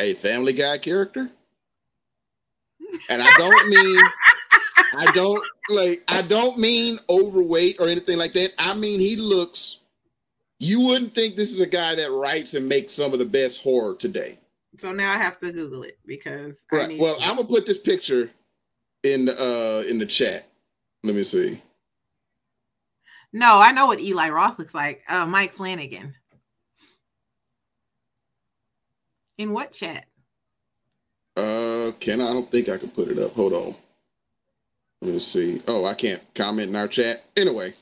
a Family Guy character. And I don't mean overweight or anything like that. I mean, he looks, you wouldn't think this is a guy that writes and makes some of the best horror today. So now I have to Google it because I'm gonna put this picture in the chat. Let me see. No, I know what Eli Roth looks like. Mike Flanagan. In what chat? I don't think I can put it up. Hold on. Let me see. Oh, I can't comment in our chat. Anyway,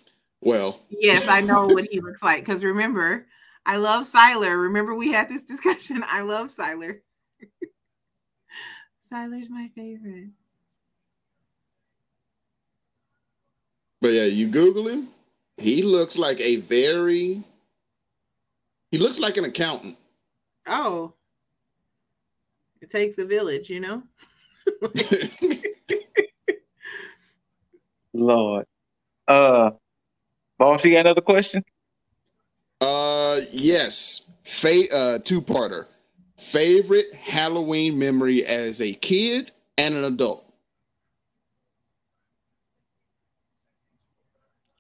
well. Yes, I know what he looks like. Because remember, I love Siler. Remember we had this discussion. I love Siler. Siler's my favorite. But yeah, you Google him. He looks like an accountant. Oh. It takes a village, you know? Lord. Boss, you got another question? Yes. Two-parter. Favorite Halloween memory as a kid and an adult?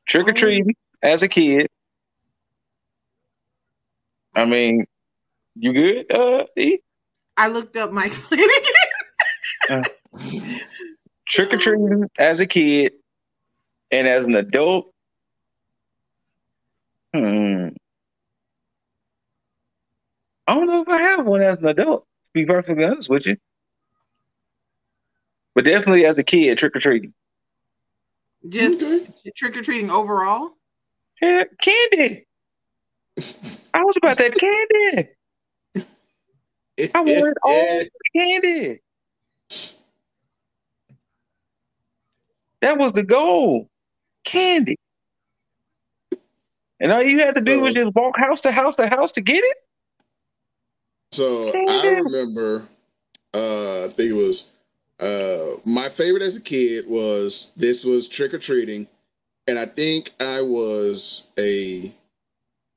Trick-or-treating as a kid. I mean, you good, E? I looked up Mike Flanagan. Trick-or-treating as a kid and as an adult. I don't know if I have one as an adult, to be perfectly honest with you. But definitely as a kid, trick-or-treating. Just trick-or-treating overall? Yeah, candy. I was about that candy. I wanted all the candy. That was the goal. Candy. And all you had to do was just walk house to house to house to get it. So candy. I remember, I think it was my favorite as a kid was trick-or-treating. And I think I was a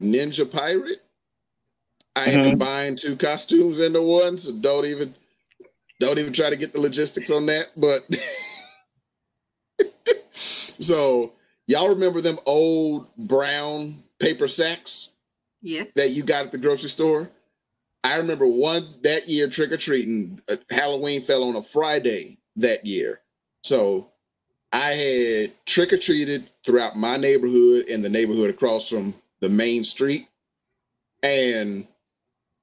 ninja pirate. I had combined two costumes into one, so don't even try to get the logistics on that. But so y'all remember them old brown paper sacks? Yes. That you got at the grocery store? I remember that year trick-or-treating, Halloween fell on a Friday that year. So I had trick-or-treated throughout my neighborhood and the neighborhood across from the main street. And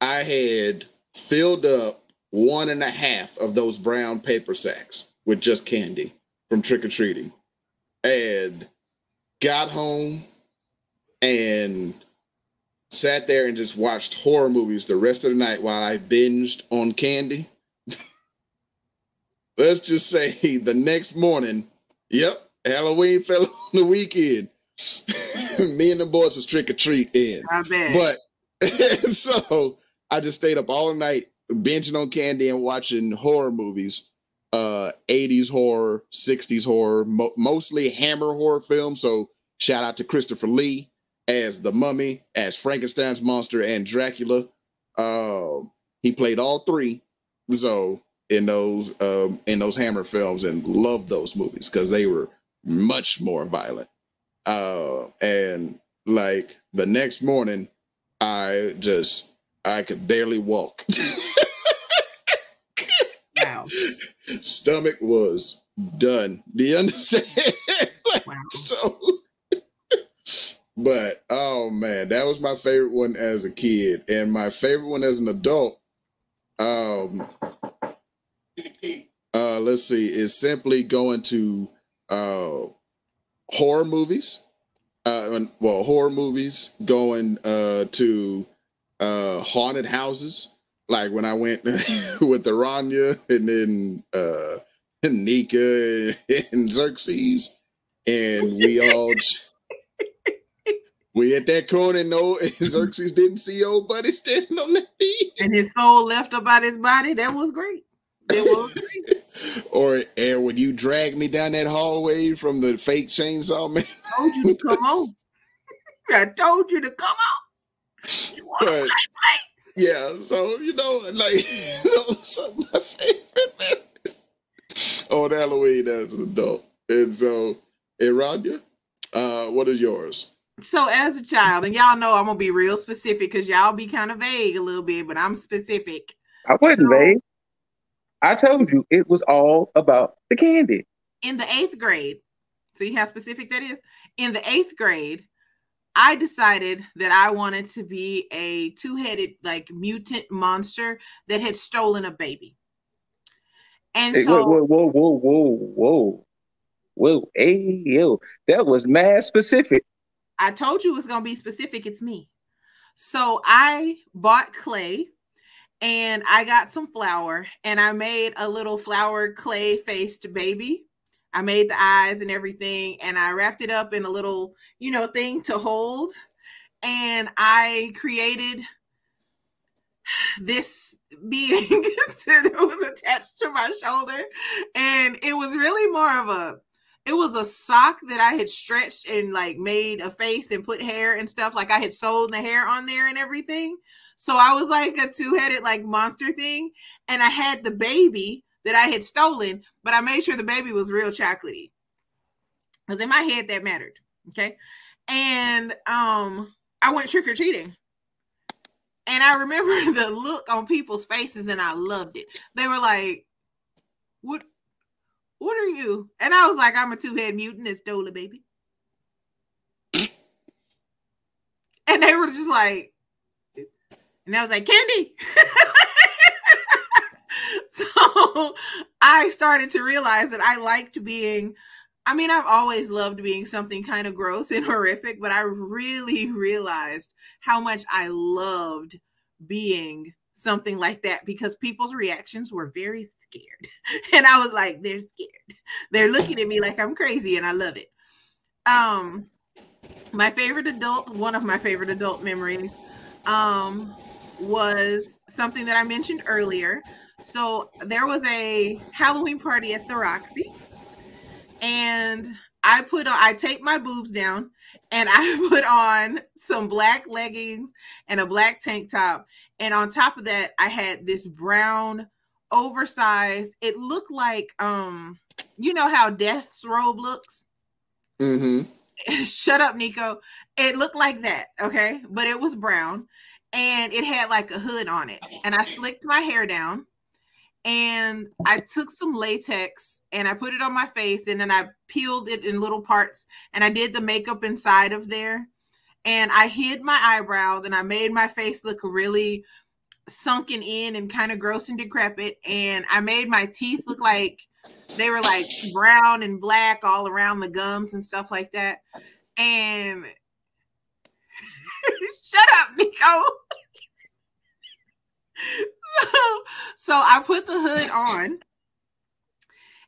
I had filled up 1.5 of those brown paper sacks with just candy from trick-or-treating. And got home and sat there and just watched horror movies the rest of the night while I binged on candy. Let's just say the next morning, Halloween fell on the weekend. Me and the boys was trick-or-treating. I bet. But so I just stayed up all night binging on candy and watching horror movies 80s horror, 60s horror, mostly Hammer horror films. So shout out to Christopher Lee as the Mummy, as Frankenstein's monster, and Dracula. He played all three. So in those Hammer films, and loved those movies because they were much more violent. And like the next morning, I could barely walk. Wow. Stomach was done. Do you understand? Wow. So, but oh man, that was my favorite one as a kid, and my favorite one as an adult. Let's see, is simply going to horror movies. Horror movies, going to haunted houses. Like when I went with Aranya and then Nika and Xerxes, and we at that corner, and Xerxes didn't see old buddy standing on that feet, and his soul left about his body. That was great. It was great. And when you dragged me down that hallway from the fake chainsaw man, I told you to come on. I told you to come on. You want to play? Yeah, so some of my favorite memories on Halloween as an adult. And so, Erana, what is yours? So as a child, and y'all know I'm gonna be real specific because y'all be kind of vague a little bit, but I'm specific. I wasn't vague. I told you it was all about the candy. In the 8th grade, see how specific that is? In the 8th grade, I decided that I wanted to be a 2-headed, like, mutant monster that had stolen a baby. And so, whoa, hey, yo, that was mad specific. I told you it was gonna be specific. It's me. So I bought clay, and I got some flour, and I made a little flour clay-faced baby. I made the eyes and everything, and I wrapped it up in a little, thing to hold. And I created this being that was attached to my shoulder. And it was really more of it was a sock that I had stretched and like made a face and put hair and stuff. Like I had sewed the hair on there and everything. So I was like a 2-headed like monster thing. And I had the baby that I had stolen, but I made sure the baby was real chocolatey. Because in my head, that mattered. Okay. And I went trick-or-treating. And I remember the look on people's faces, and I loved it. They were like, What are you? And I was like, I'm a 2-head mutant that stole a baby. And they were just like, and I was like, candy. So I started to realize that I liked being, I've always loved being something kind of gross and horrific, but I really realized how much I loved being something like that because people's reactions were very scared. And I was like, they're scared. They're looking at me like I'm crazy, and I love it. One of my favorite adult memories was something that I mentioned earlier. So there was a Halloween party at the Roxy, and I taped my boobs down, and I put on some black leggings and a black tank top. And on top of that, I had this brown oversized, it looked like, you know how Death's robe looks? Mm-hmm. Shut up, Nico. It looked like that, okay? But it was brown, and it had like a hood on it. And I slicked my hair down, and I took some latex, and I put it on my face, and then I peeled it in little parts, and I did the makeup inside of there. And I hid my eyebrows, and I made my face look really sunken in and kind of gross and decrepit. And I made my teeth look like they were like brown and black all around the gums and stuff like that. And shut up, Nico. So I put the hood on,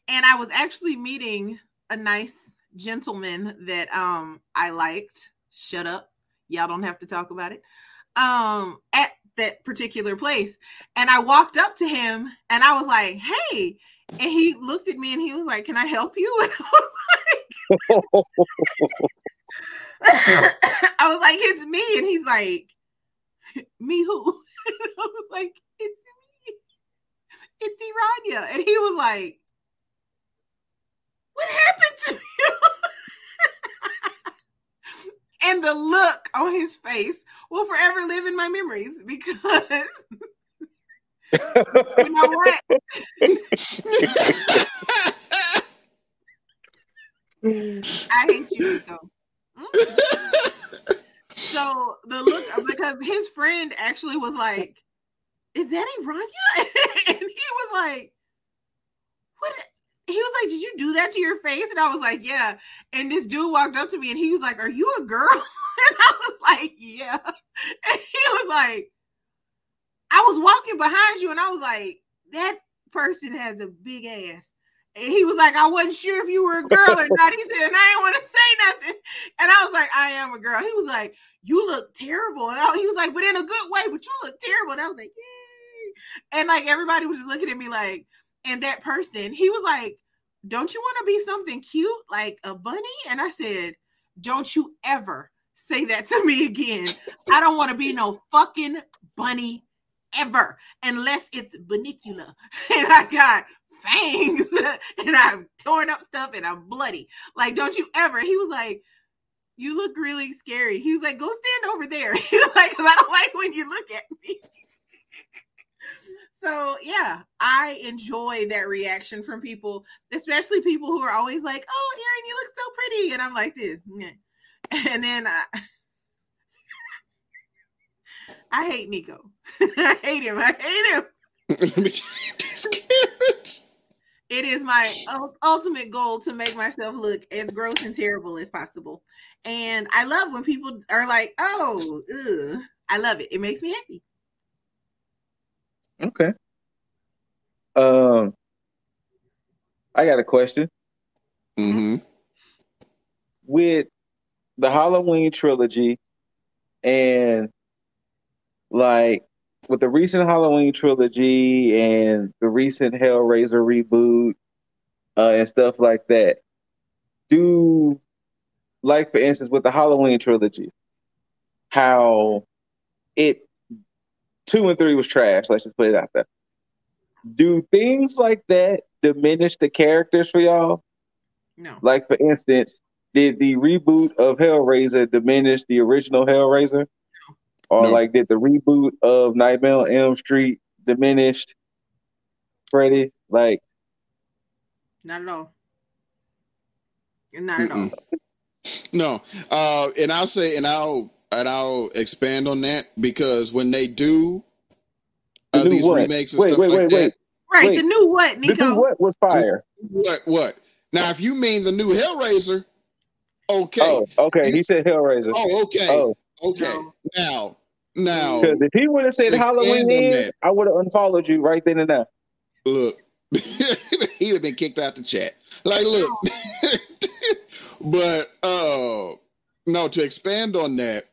and I was actually meeting a nice gentleman that I liked. Shut up. Y'all don't have to talk about it. At that particular place. And I walked up to him, and I was like, hey, And he looked at me and he was like, "Can I help you?" And I was like, "It's me." And he's like, "Me who?" And I was like, "It's me. It's Erana." And he was like, "What happened to you?" And the look on his face will forever live in my memories because you know what? I hate you, Nico. So the look, because his friend actually was like, "Is that Erana?" And he was like, "What?" He was like, "Did you do that to your face?" And I was like, "Yeah." And this dude walked up to me and he was like, "Are you a girl?" And I was like, "Yeah." And he was like, "I was walking behind you," and I was like, "That person has a big ass." And he was like, "I wasn't sure if you were a girl or not." He said, "And I didn't want to say nothing." And I was like, "I am a girl." He was like, "You look terrible." And he was like, "But in a good way, but you look terrible." And I was like, "Yay." And like everybody was just looking at me like, and that person, he was like, "Don't you want to be something cute, like a bunny?" And I said, "Don't you ever say that to me again. I don't want to be no fucking bunny ever, unless it's Bunnicula." And I got fangs and I've torn up stuff and I'm bloody. Like, don't you ever. He was like, "You look really scary." He was like, "Go stand over there." He was like, "Because I don't like when you look at me." So yeah, I enjoy that reaction from people, especially people who are always like, "Oh, Erin, you look so pretty." And I'm like this. And then I hate Nico. I hate him. I hate him. It is my ultimate goal to make myself look as gross and terrible as possible. And I love when people are like, "Oh, ugh." I love it. It makes me happy. Okay. I got a question. Mm-hmm. With the Halloween trilogy and like with the recent Halloween trilogy and the recent Hellraiser reboot and stuff like that, do like for instance with the Halloween trilogy, how it 2 and 3 was trash. Let's just put it out there. Do things like that diminish the characters for y'all? No. Like for instance, did the reboot of Hellraiser diminish the original Hellraiser? Or No. like did the reboot of Nightmare on Elm Street diminished Freddy? Like, not at all. Not at all. No. And I'll say, and I'll expand on that, because when they do these what? remakes and stuff like that. Right, the new what, Nico? The new what was fire. What? Now, if you mean the new Hellraiser, okay. Oh, okay. He said Hellraiser. Oh, okay. Oh, okay. No. Now, because if he would have said Halloween Ends, I would have unfollowed you right then and there. Look, he'd have been kicked out the chat. Like, look, but no. To expand on that,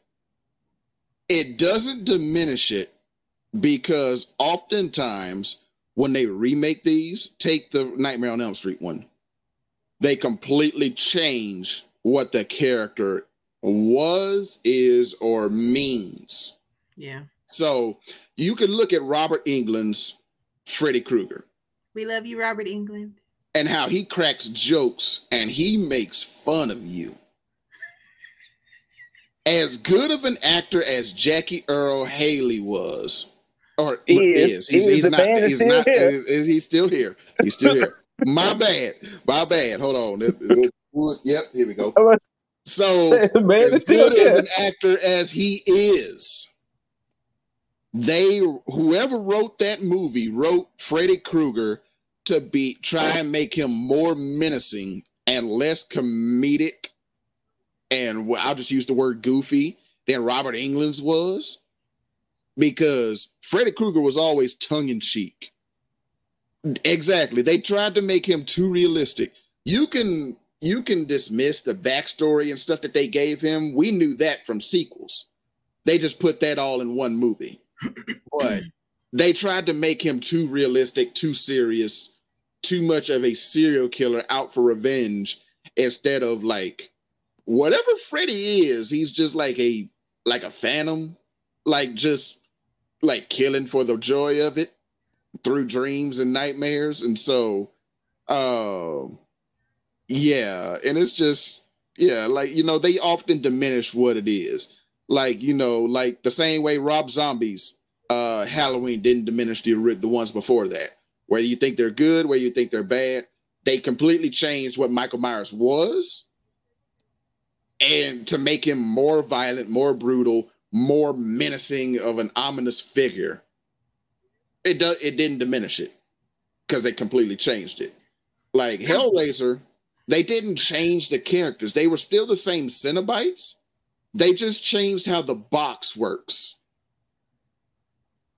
it doesn't diminish it, because oftentimes when they remake these, take the Nightmare on Elm Street one, they completely change what the character was, is, or means. Yeah. So you can look at Robert Englund's Freddy Krueger. We love you, Robert Englund. And how he cracks jokes and he makes fun of you. As good of an actor as Jackie Earle Haley was, or is, he's not here. He's still here. He's still here. My bad. Hold on. Yep, here we go. So, as good as an actor as he is, whoever wrote that movie wrote Freddy Krueger to try and make him more menacing and less comedic, and I'll just use the word goofy, than Robert Englund's was, because Freddy Krueger was always tongue-in-cheek. Exactly. They tried to make him too realistic. You can dismiss the backstory and stuff that they gave him. We knew that from sequels. They just put that all in one movie. But they tried to make him too realistic, too serious. too much of a serial killer out for revenge instead of like whatever Freddy is, he's just like a phantom, like just like killing for the joy of it through dreams and nightmares. And so yeah, and it's just like, you know, they often diminish what it is. Like, you know, like the same way Rob Zombie's Halloween didn't diminish the ones before that. Whether you think they're good, whether you think they're bad, they completely changed what Michael Myers was, and to make him more violent, more brutal, more menacing of an ominous figure. It didn't diminish it because they completely changed it. Like Hellraiser, they didn't change the characters. They were still the same Cenobites. They just changed how the box works.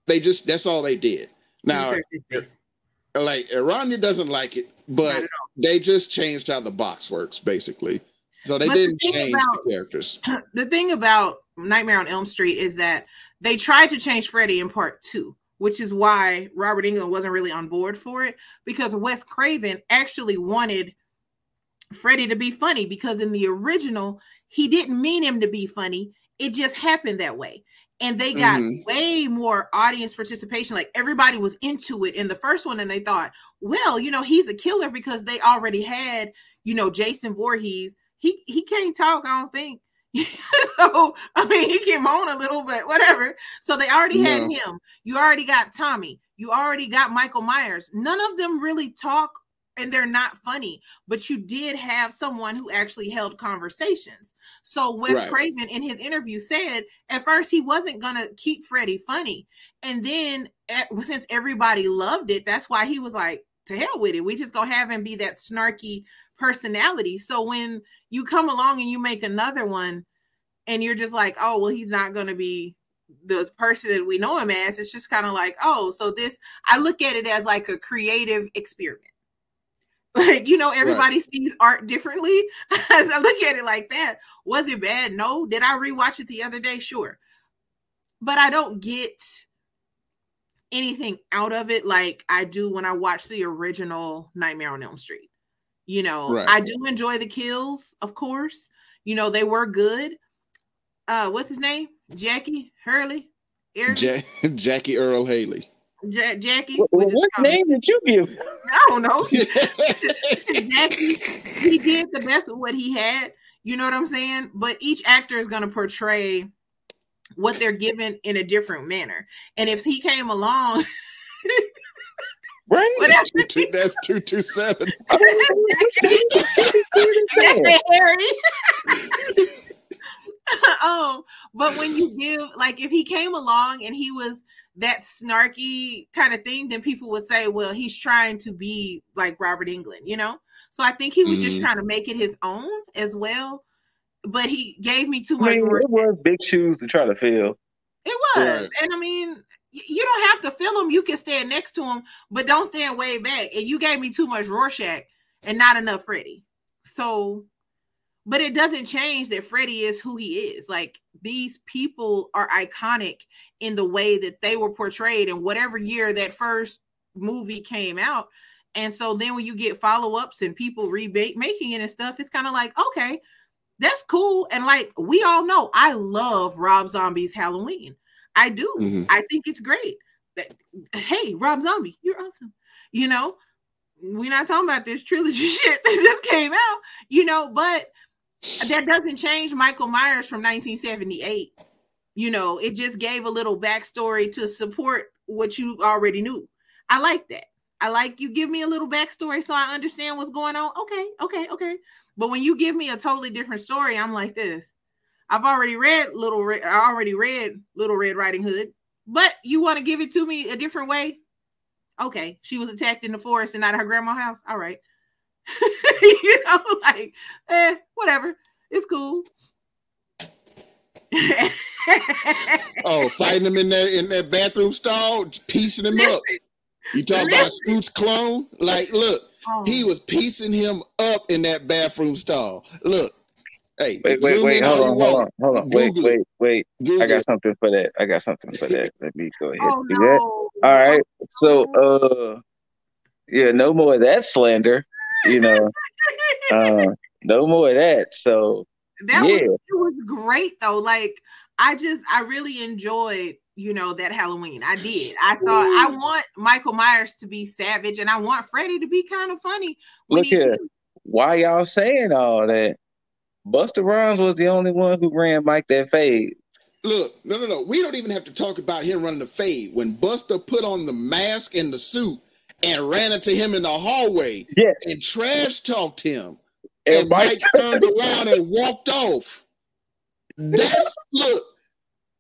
That's all they did. Now, like Erana doesn't like it, but they just changed how the box works, basically. So they didn't change the characters. The thing about Nightmare on Elm Street is that they tried to change Freddy in part 2, which is why Robert Englund wasn't really on board for it, because Wes Craven actually wanted Freddy to be funny, because in the original, he didn't mean him to be funny. It just happened that way. And they got way more audience participation. Like everybody was into it in the first one. And they thought, well, you know, he's a killer because they already had, you know, Jason Voorhees. He can't talk, I don't think. So, I mean, he can moan a little bit, whatever. So they already had him. You already got Tommy. You already got Michael Myers. None of them really talk and they're not funny, but you did have someone who actually held conversations. So Wes Craven in his interview said at first he wasn't going to keep Freddy funny. And then since everybody loved it, that's why he was like, to hell with it. We just gonna have him be that snarky personality. So when you come along and you make another one and you're just like, oh, well, he's not going to be the person that we know him as. It's just kind of like, oh, so this, I look at it as like a creative experiment. Like, you know, everybody sees art differently. I look at it like that. Was it bad? No. Did I rewatch it the other day? Sure. But I don't get anything out of it like I do when I watch the original Nightmare on Elm Street. You know, I do enjoy the kills, of course. You know, they were good. What's his name? Jackie Hurley? Jackie Earl Haley. Jackie. What name did you give? I don't know. Jackie, he did the best of what he had. You know what I'm saying? But each actor is going to portray what they're given in a different manner. And if he came along... Right, that's 227. But when you give, like, if he came along and he was that snarky kind of thing, then people would say, well, he's trying to be like Robert Englund, you know? So I think he was just trying to make it his own as well. But he gave me too much. It was big shoes to try to fill. It was. And I mean, you don't have to fill them. You can stand next to him, but don't stand way back. And you gave me too much Rorschach and not enough Freddy. So, but it doesn't change that Freddy is who he is. Like, these people are iconic in the way that they were portrayed in whatever year that first movie came out. And so then when you get follow-ups and people making it and stuff, it's kind of like, okay, that's cool. And like, we all know, I love Rob Zombie's Halloween. I do. I think it's great. Hey, Rob Zombie, you're awesome. You know, we're not talking about this trilogy shit that just came out, you know, but that doesn't change Michael Myers from 1978. You know, it just gave a little backstory to support what you already knew. I like that. I like you give me a little backstory so I understand what's going on. Okay. But when you give me a totally different story, I'm like this. I've already read Little Red Riding Hood, but you want to give it to me a different way? Okay, she was attacked in the forest and not at her grandma's house. All right. You know, like, whatever. It's cool. Oh, fighting him in that bathroom stall, piecing him up. You talking about Scoot's clone? Like, look, he was piecing him up in that bathroom stall. Look. Hey, wait, hold on. Wait. I got something for that. Let me go ahead and do that. All right. So, Yeah, no more of that slander. You know, no more of that. So yeah, It was great though. Like I really enjoyed, that Halloween. I did. I thought I want Michael Myers to be savage and I want Freddy to be kind of funny when look he here. Why y'all saying all that? Busta Rhymes was the only one who ran Mike that fade. Look, no. We don't even have to talk about him running the fade. When Busta put on the mask and the suit and ran into him in the hallway and trash talked him, and Mike turned around and walked off. Look,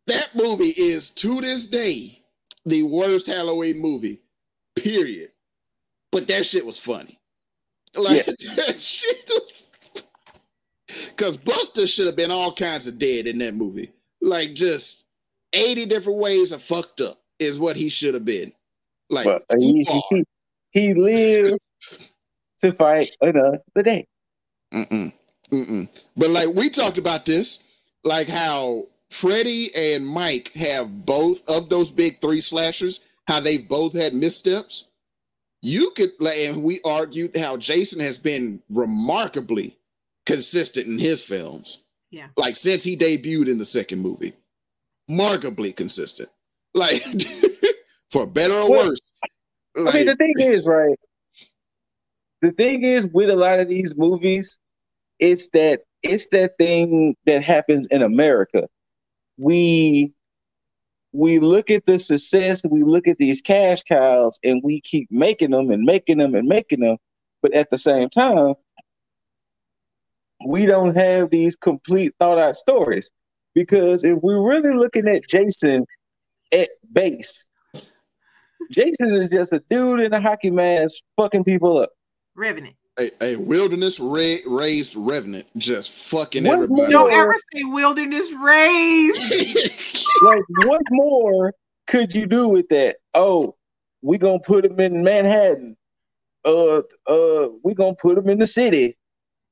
that movie is to this day the worst Halloween movie, period. But that shit was funny. Like, that shit was, because Busta should have been all kinds of dead in that movie. Like, just 80 different ways of fucked up is what he should have been. Like, but he lived to fight another day. But like, we talked about this, like how Freddy and Mike have both of those big three slashers, how they've both had missteps. You could, and we argued how Jason has been remarkably consistent in his films. Yeah. Like, since he debuted in the second movie. Remarkably consistent. Like, for better or worse. Like, I mean, the thing is, right? The thing is with a lot of these movies, it's that thing that happens in America. We look at the success, we look at these cash cows, and we keep making them and making them and making them. But at the same time, we don't have these complete thought out stories. Because if we're really looking at Jason at base, Jason is just a dude in a hockey mask fucking people up. Revenant. A wilderness raised revenant just fucking everybody. Don't ever say wilderness raised. Like, what more could you do with that? Oh, we gonna put him in Manhattan. We gonna put him in the city.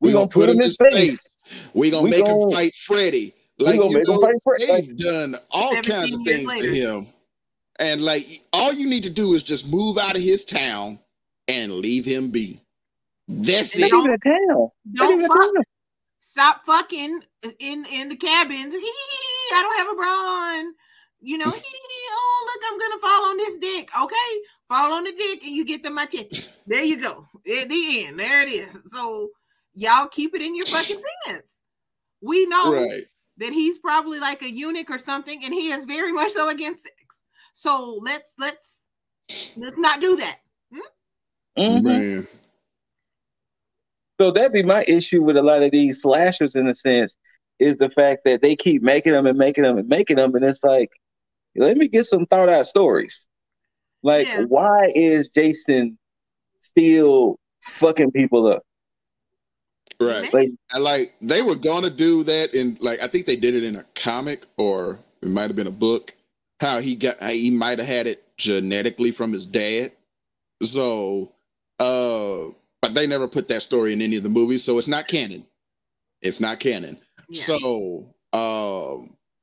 We gonna put him in space. We gonna make him fight Freddy. Like, they've done all kinds of things to him. And like, all you need to do is just move out of his town and leave him be. That's it. Not even a town. Don't stop fucking in the cabins. I don't have a bra on. Oh, look, I'm gonna fall on this dick. Okay, fall on the dick and you get the machete. There you go. At the end, there it is. So y'all keep it in your fucking pants. We know that he's probably like a eunuch or something, and he is very much so against sex. So let's not do that. Man. So that'd be my issue with a lot of these slashers, in a sense, is the fact that they keep making them and making them and making them, and it's like, let me get some thought out stories. Like, why is Jason still fucking people up? Right. Like they were gonna do that in, like, I think they did it in a comic, or it might have been a book. How he might have had it genetically from his dad. So, but they never put that story in any of the movies, so it's not canon. It's not canon. Yeah. So,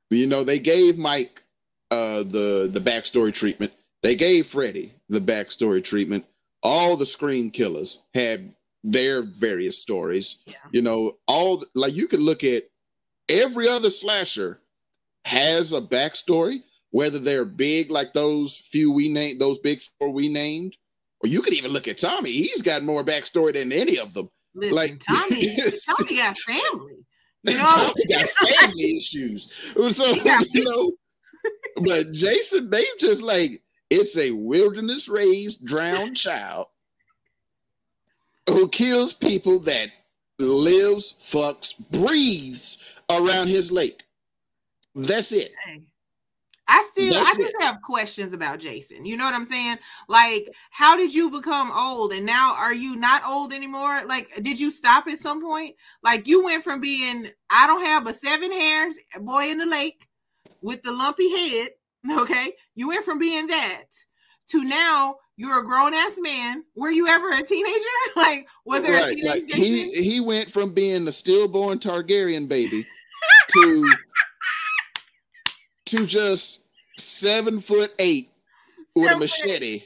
they gave Mike the backstory treatment. They gave Freddy the backstory treatment. All the Scream killers had their various stories. Yeah. You could look at every other slasher has a backstory, whether they're big like those few we named, those big four we named, or you could even look at Tommy. He's got more backstory than any of them. Listen, like Tommy got family. Tommy got family issues. So but Jason, they just like, it's a wilderness raised drowned child who kills people that lives, fucks, breathes around his lake. That's it. I just have questions about Jason. You know what I'm saying? Like, how did you become old? And now are you not old anymore? Like, did you stop at some point? Like, you went from being, I don't have but 7 hairs, boy in the lake with the lumpy head. Okay. You went from being that to now you're a grown ass man. Were you ever a teenager? Like, was there a teenager? Like, he went from being the stillborn Targaryen baby to just 7'8" with a machete.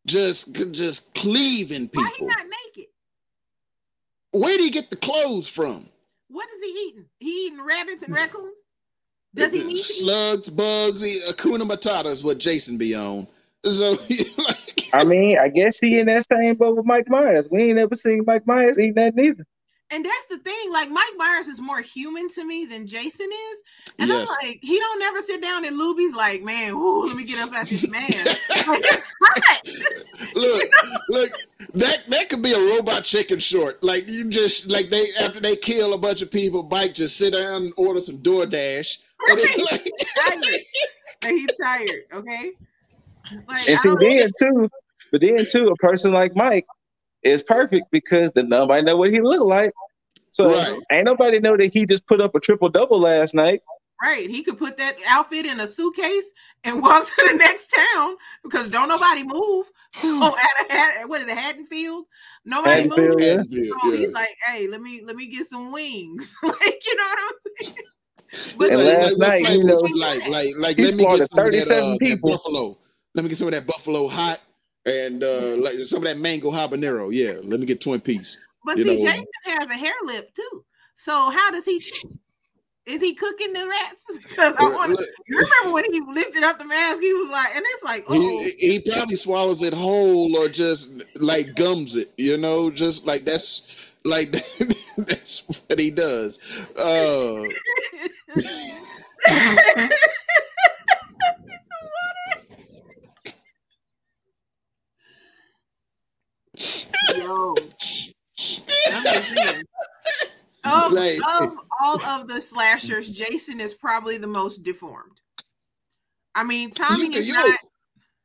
just cleaving people. Why he not naked? Where do he get the clothes from? What is he eating? He eating rabbits and raccoons? Does he need slugs, bugs? Hakuna Matata is what Jason be on. So, like, I mean, I guess he in that same boat with Mike Myers. We ain't never seen Mike Myers eat that neither. And that's the thing. Like, Mike Myers is more human to me than Jason is. And I'm like, he don't never sit down and Luby's like, man, ooh, let me get up at this man. Like, look, that could be a Robot Chicken short. Like, you just, like, they after they kill a bunch of people, Mike just sit down and order some DoorDash. And it's like, he's tired, okay? Like, and then too, a person like Mike is perfect because nobody know what he look like. So ain't nobody know that he just put up a triple-double last night. Right. He could put that outfit in a suitcase and walk to the next town because don't nobody move. So what is it, Haddonfield? Nobody moves. Yeah. So he's like, hey, let me get some wings. Like, you know what I'm saying? But and last night, you know, like he let me get some 37 of people. That buffalo. Let me get some of that buffalo hot and like some of that mango habanero. Yeah, let me get Twin Peaks. But see, Jason has a hair lip too. So how does he? Is he cooking the rats? Because I want to. You remember when he lifted up the mask? He was like, and it's like, oh, he probably swallows it whole or just like gums it. You know, just like that's what he does. Yo. Of all of the slashers, Jason is probably the most deformed. I mean, Tommy is not.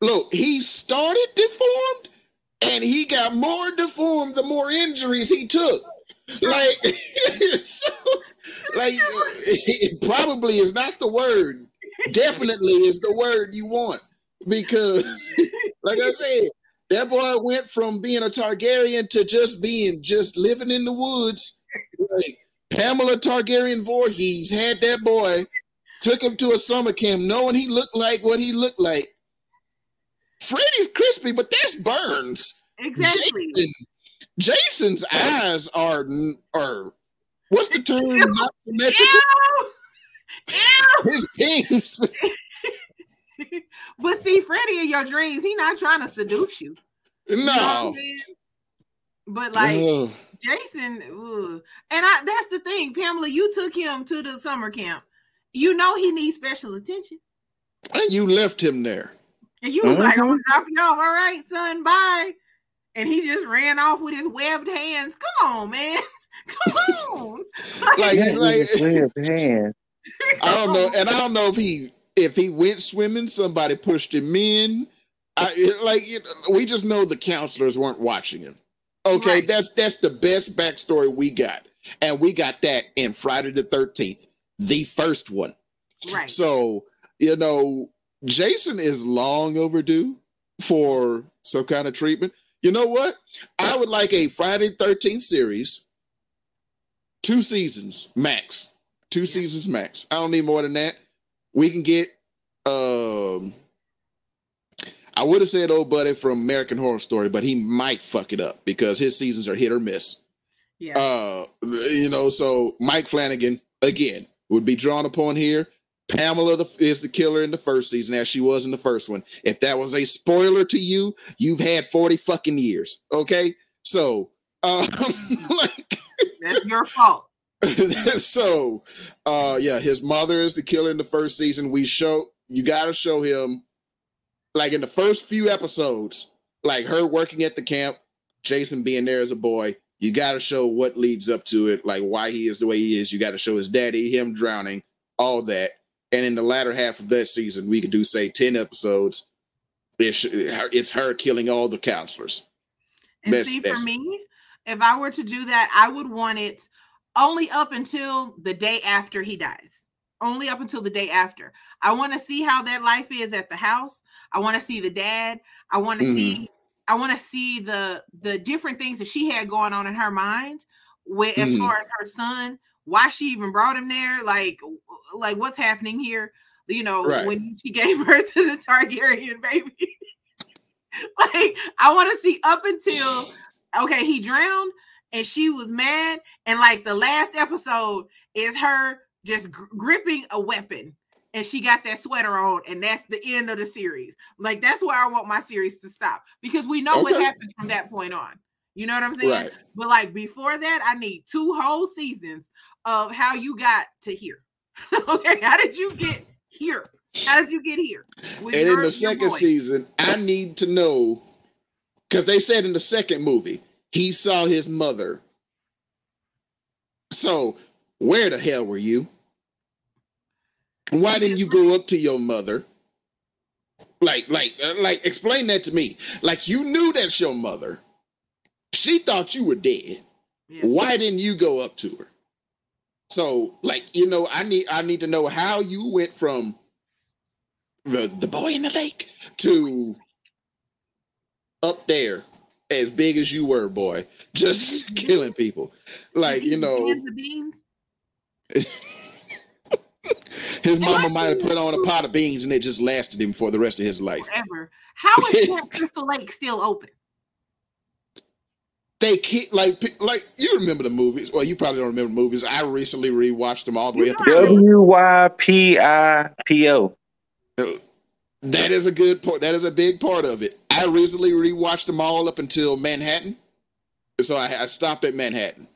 Look, he started deformed, and he got more deformed the more injuries he took. Like, so, like, it probably is not the word. Definitely is the word you want because, like I said, that boy went from being a Targaryen to just living in the woods. Like, Pamela Targaryen Voorhees had that boy, took him to a summer camp, knowing he looked like what he looked like. Freddy's crispy, but that's Burns. Exactly. Jason's eyes are what's the term? Not symmetrical. His pings. But see, Freddy in your dreams, he not trying to seduce you. No. You know but like Jason, and that's the thing, Pamela, you took him to the summer camp. You know he needs special attention. And you left him there. And you was like, I'm gonna drop you off. All right, son, bye. And he just ran off with his webbed hands. Come on, man. Come on. like webbed hands. I don't know. And I don't know if he went swimming, somebody pushed him in. We just know the counselors weren't watching him. Okay, right. That's the best backstory we got. And we got that in Friday the 13th, the first one. Right. So, you know, Jason is long overdue for some kind of treatment. You know what? I would like a Friday the 13th series, 2 seasons max. 2 seasons max. I don't need more than that. We can get I would have said old buddy from American Horror Story, but he might fuck it up because his seasons are hit or miss. Yeah. You know, so Mike Flanagan again would be drawn upon here. Pamela is the killer in the first season, as she was in the first one. If that was a spoiler to you, you've had 40 fucking years. Okay, so like that's your fault. So, yeah, his mother is the killer in the first season. You got to show him, like in the first few episodes, like her working at the camp, Jason being there as a boy. You got to show what leads up to it, like why he is the way he is. You got to show his daddy, him drowning, all that. And in the latter half of that season, we could do, say, 10 episodes. It's her killing all the counselors. And for me, if I were to do that, I would want it only up until the day after he dies. Only up until the day after. I want to see how that life is at the house. I want to see the dad. I want to see the different things that she had going on in her mind with as far as her son, why she even brought him there, like what's happening here, you know, when she gave birth to the Targaryen baby. Like, I want to see up until, okay, he drowned and she was mad. And like the last episode is her just gripping a weapon and she got that sweater on. And that's the end of the series. Like, that's where I want my series to stop because we know what happens from that point on. You know what I'm saying? Right. But like before that, I need 2 whole seasons of how you got to here. Okay, how did you get here? How did you get here? And in the second season, I need to know, because they said in the second movie, he saw his mother. So where the hell were you? Why didn't you go up to your mother? Like, explain that to me. Like, you knew that's your mother. She thought you were dead. Yeah. Why didn't you go up to her? So, like, you know, I need to know how you went from the boy in the lake to up there as big as you were, boy, just killing people. Like, you know, his mama might have put on a pot of beans and it just lasted him for the rest of his life. Forever. How is Crystal Lake still open? They keep like you remember the movies. Well, you probably don't remember the movies. I recently rewatched them all the way up to WYPIPO. That is a good part. That is a big part of it. I recently rewatched them all up until Manhattan. So I stopped at Manhattan.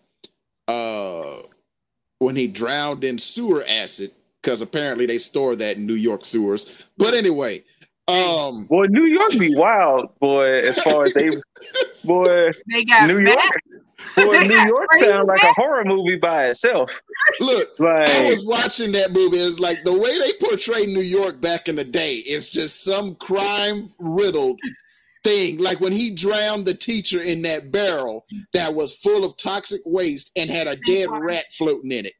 When he drowned in sewer acid, because apparently they store that in New York sewers. But anyway, boy, New York be wild, boy. As far as they got New York. Boy, New York sounds like a horror movie by itself. Look, like, I was watching that movie. It's like the way they portray New York back in the day. It's just some crime-riddled thing. Like when he drowned the teacher in that barrel that was full of toxic waste and had a dead rat floating in it.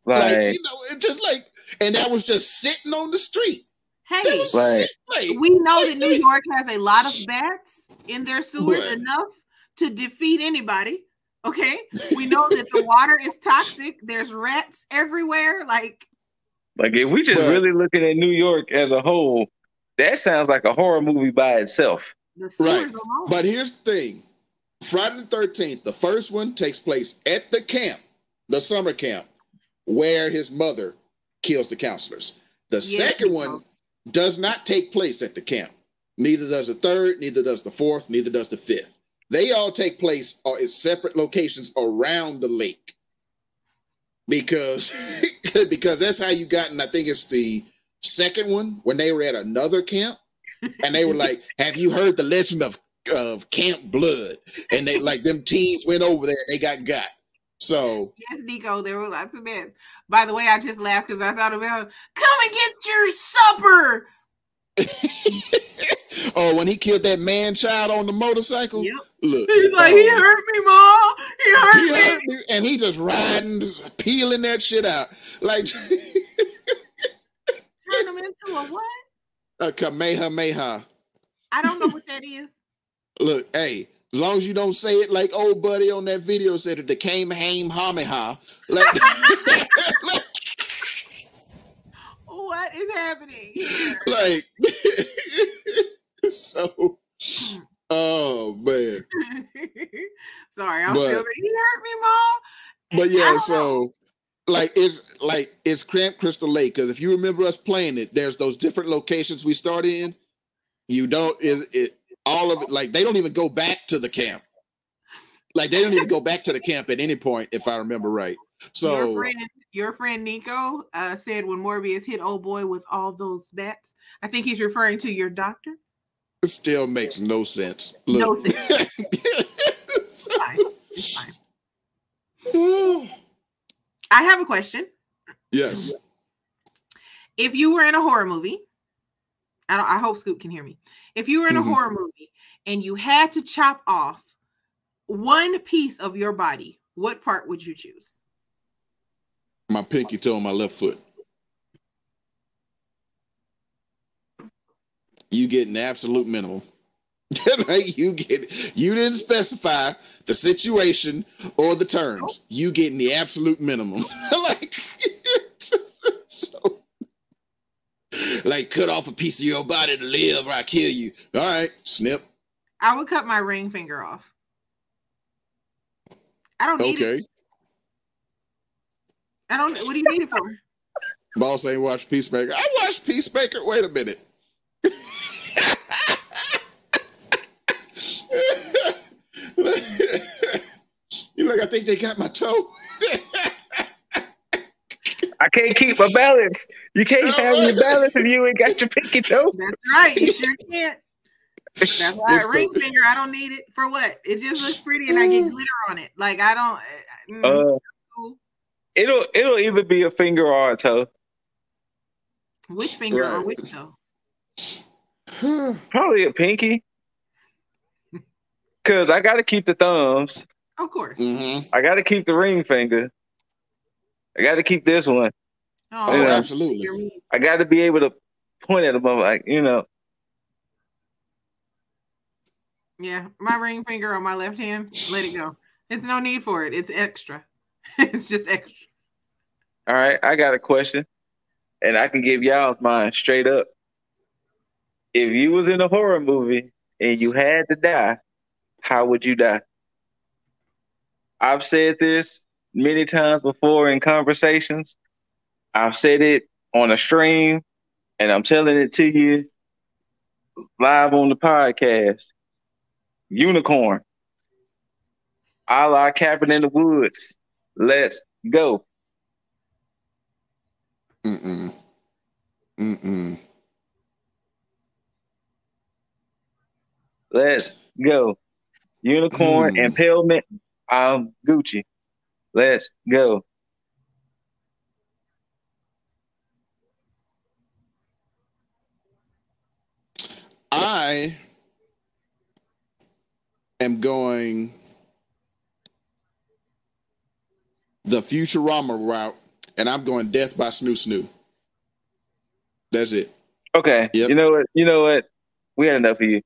Like, you know, it just like, and that was just sitting on the street. Hey, we know that New York has a lot of bats in their sewers, enough to defeat anybody. Okay, we know that the water is toxic. There's rats everywhere. Like if we just really looking at New York as a whole, that sounds like a horror movie by itself. The sewers alone. But here's the thing: Friday the 13th, the first one takes place at the camp, the summer camp, where his mother kills the counselors. The second one does not take place at the camp. Neither does the third, neither does the fourth, neither does the fifth. They all take place at separate locations around the lake. Because that's how you got, and I think it's the second one, when they were at another camp, and they were like, have you heard the legend of Camp Blood? And they like them teens went over there and they got. So yes, Nico, there were lots of beds. By the way, I just laughed because I thought about come and get your supper. Oh, when he killed that man child on the motorcycle. Yep. Look, he's like, he hurt me, Mom. He hurt me. And he just riding, peeling that shit out. Like turn him into a what? A Kamehameha. I don't know what that is. Look, hey, as long as you don't say it like old buddy on that video said it, the Kamehameha. Like, what is happening here? Like, so, oh man. Sorry, I'm still like, he hurt me, Mom. But yeah, so it's Camp Crystal Lake, because if you remember us playing it, there's those different locations we started in. You don't all of it, like they don't even go back to the camp. Like they don't even go back to the camp at any point, if I remember right. So your friend Nico said when Morbius hit old boy with all those bats, I think he's referring to your doctor. It still makes no sense. Look. No sense. It's fine. It's fine. I have a question. Yes. If you were in a horror movie, I hope Scoop can hear me. If you were in a horror movie and you had to chop off one piece of your body, what part would you choose? My pinky toe on my left foot. You get an absolute minimum. Like you didn't specify the situation or the terms. You getting the absolute minimum. Like, so, like cut off a piece of your body to live or I kill you. All right, snip. I would cut my ring finger off. I don't need it. I don't. What do you need it for? Boss ain't watched Peacemaker. I watched Peacemaker. Wait a minute. You look, I think they got my toe. I can't keep my balance. You can't have your balance if you ain't got your pinky toe. That's right. You sure can't. That's why ring finger. I don't need it for what? It just looks pretty, and I get glitter on it. Like I don't. It'll either be a finger or a toe. Which finger or which toe? Probably a pinky. Cause I gotta keep the thumbs. Of course. Mm-hmm. I gotta keep the ring finger. I gotta keep this one. Oh, absolutely. I gotta be able to point at them like, Yeah, my ring finger on my left hand, let it go. It's no need for it. It's extra. It's just extra. All right, I got a question. And I can give y'all's mine straight up. If you was in a horror movie and you had to die, how would you die? I've said this many times before in conversations. I've said it on a stream, and I'm telling it to you live on the podcast. Unicorn. A la Cabin in the Woods. Let's go. Let's go. Unicorn impalement. I'm Gucci. Let's go. I am going the Futurama route, and I'm going death by Snoo Snoo. That's it. Okay. Yep. You know what? We had enough of you.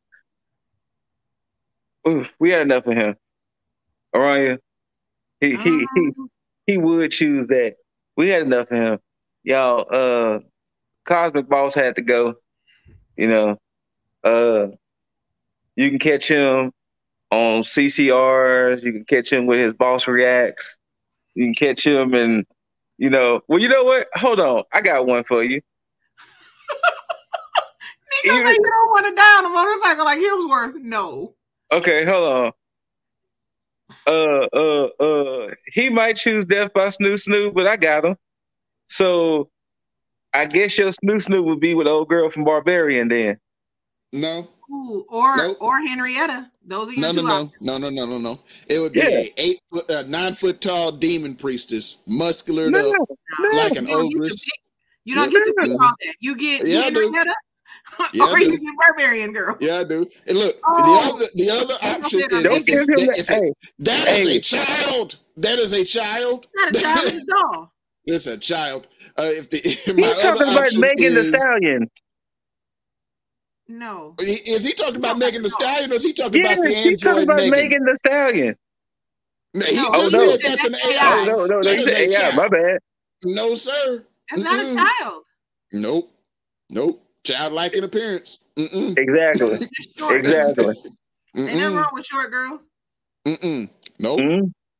Ooh, we had enough of him. Aranya. He would choose that. We had enough of him. Y'all, Cosmic Boss had to go. You can catch him on CCRs. You can catch him with his Boss Reacts. You can catch him and, well, you know what? Hold on. I got one for you. Nico say you don't want to die on a motorcycle like Hemsworth. No. Okay, hold on. He might choose death by Snoo Snoo, but I got him. So I guess your Snoo Snoo would be with old girl from Barbarian then. No. Ooh, or Henrietta. Those are your two options. No. It would be a 9 foot tall demon priestess, muscular like an ogress. You don't get to pick on that. You get Henrietta or you get Barbarian girl. Yeah, I do. And look, the other option is that is a child. That is a child. Not a child, it's a doll. It's a child. He's talking about Megan Thee Stallion. No. Is he talking about Megan Thee Stallion, or is he talking about the android he's talking about Megan Thee Stallion. He just said that's an AI. No, he said AI. My bad. No, sir. That's not a child. Nope. Childlike in appearance. Exactly. Exactly. Ain't nothing wrong with short girls. Nope.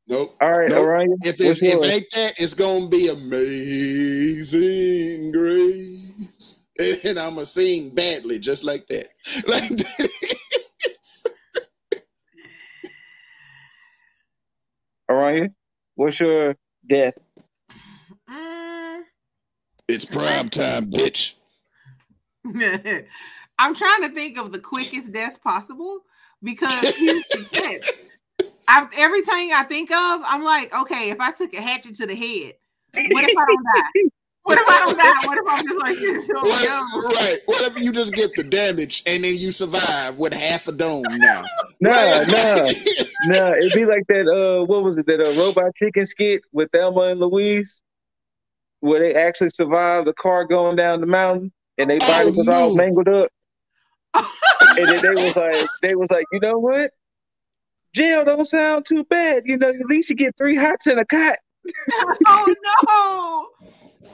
All right, all right. If ain't that, it's gonna be Amazing Grace. And I'm gonna sing badly just like that. Like Aranya, what's your death? It's prime time, bitch. I'm trying to think of the quickest death possible because every time I think of, I'm like, okay, if I took a hatchet to the head, what if I don't die? What if I don't die? What if I'm just like this? Right. What if you just get the damage and then you survive with half a dome now? No. It'd be like that, what was it, that Robot Chicken skit with Thelma and Louise, where they actually survived the car going down the mountain and their body was all mangled up. And then they was like, you know what? Jail don't sound too bad. At least you get 3 hots in a cot. Oh no.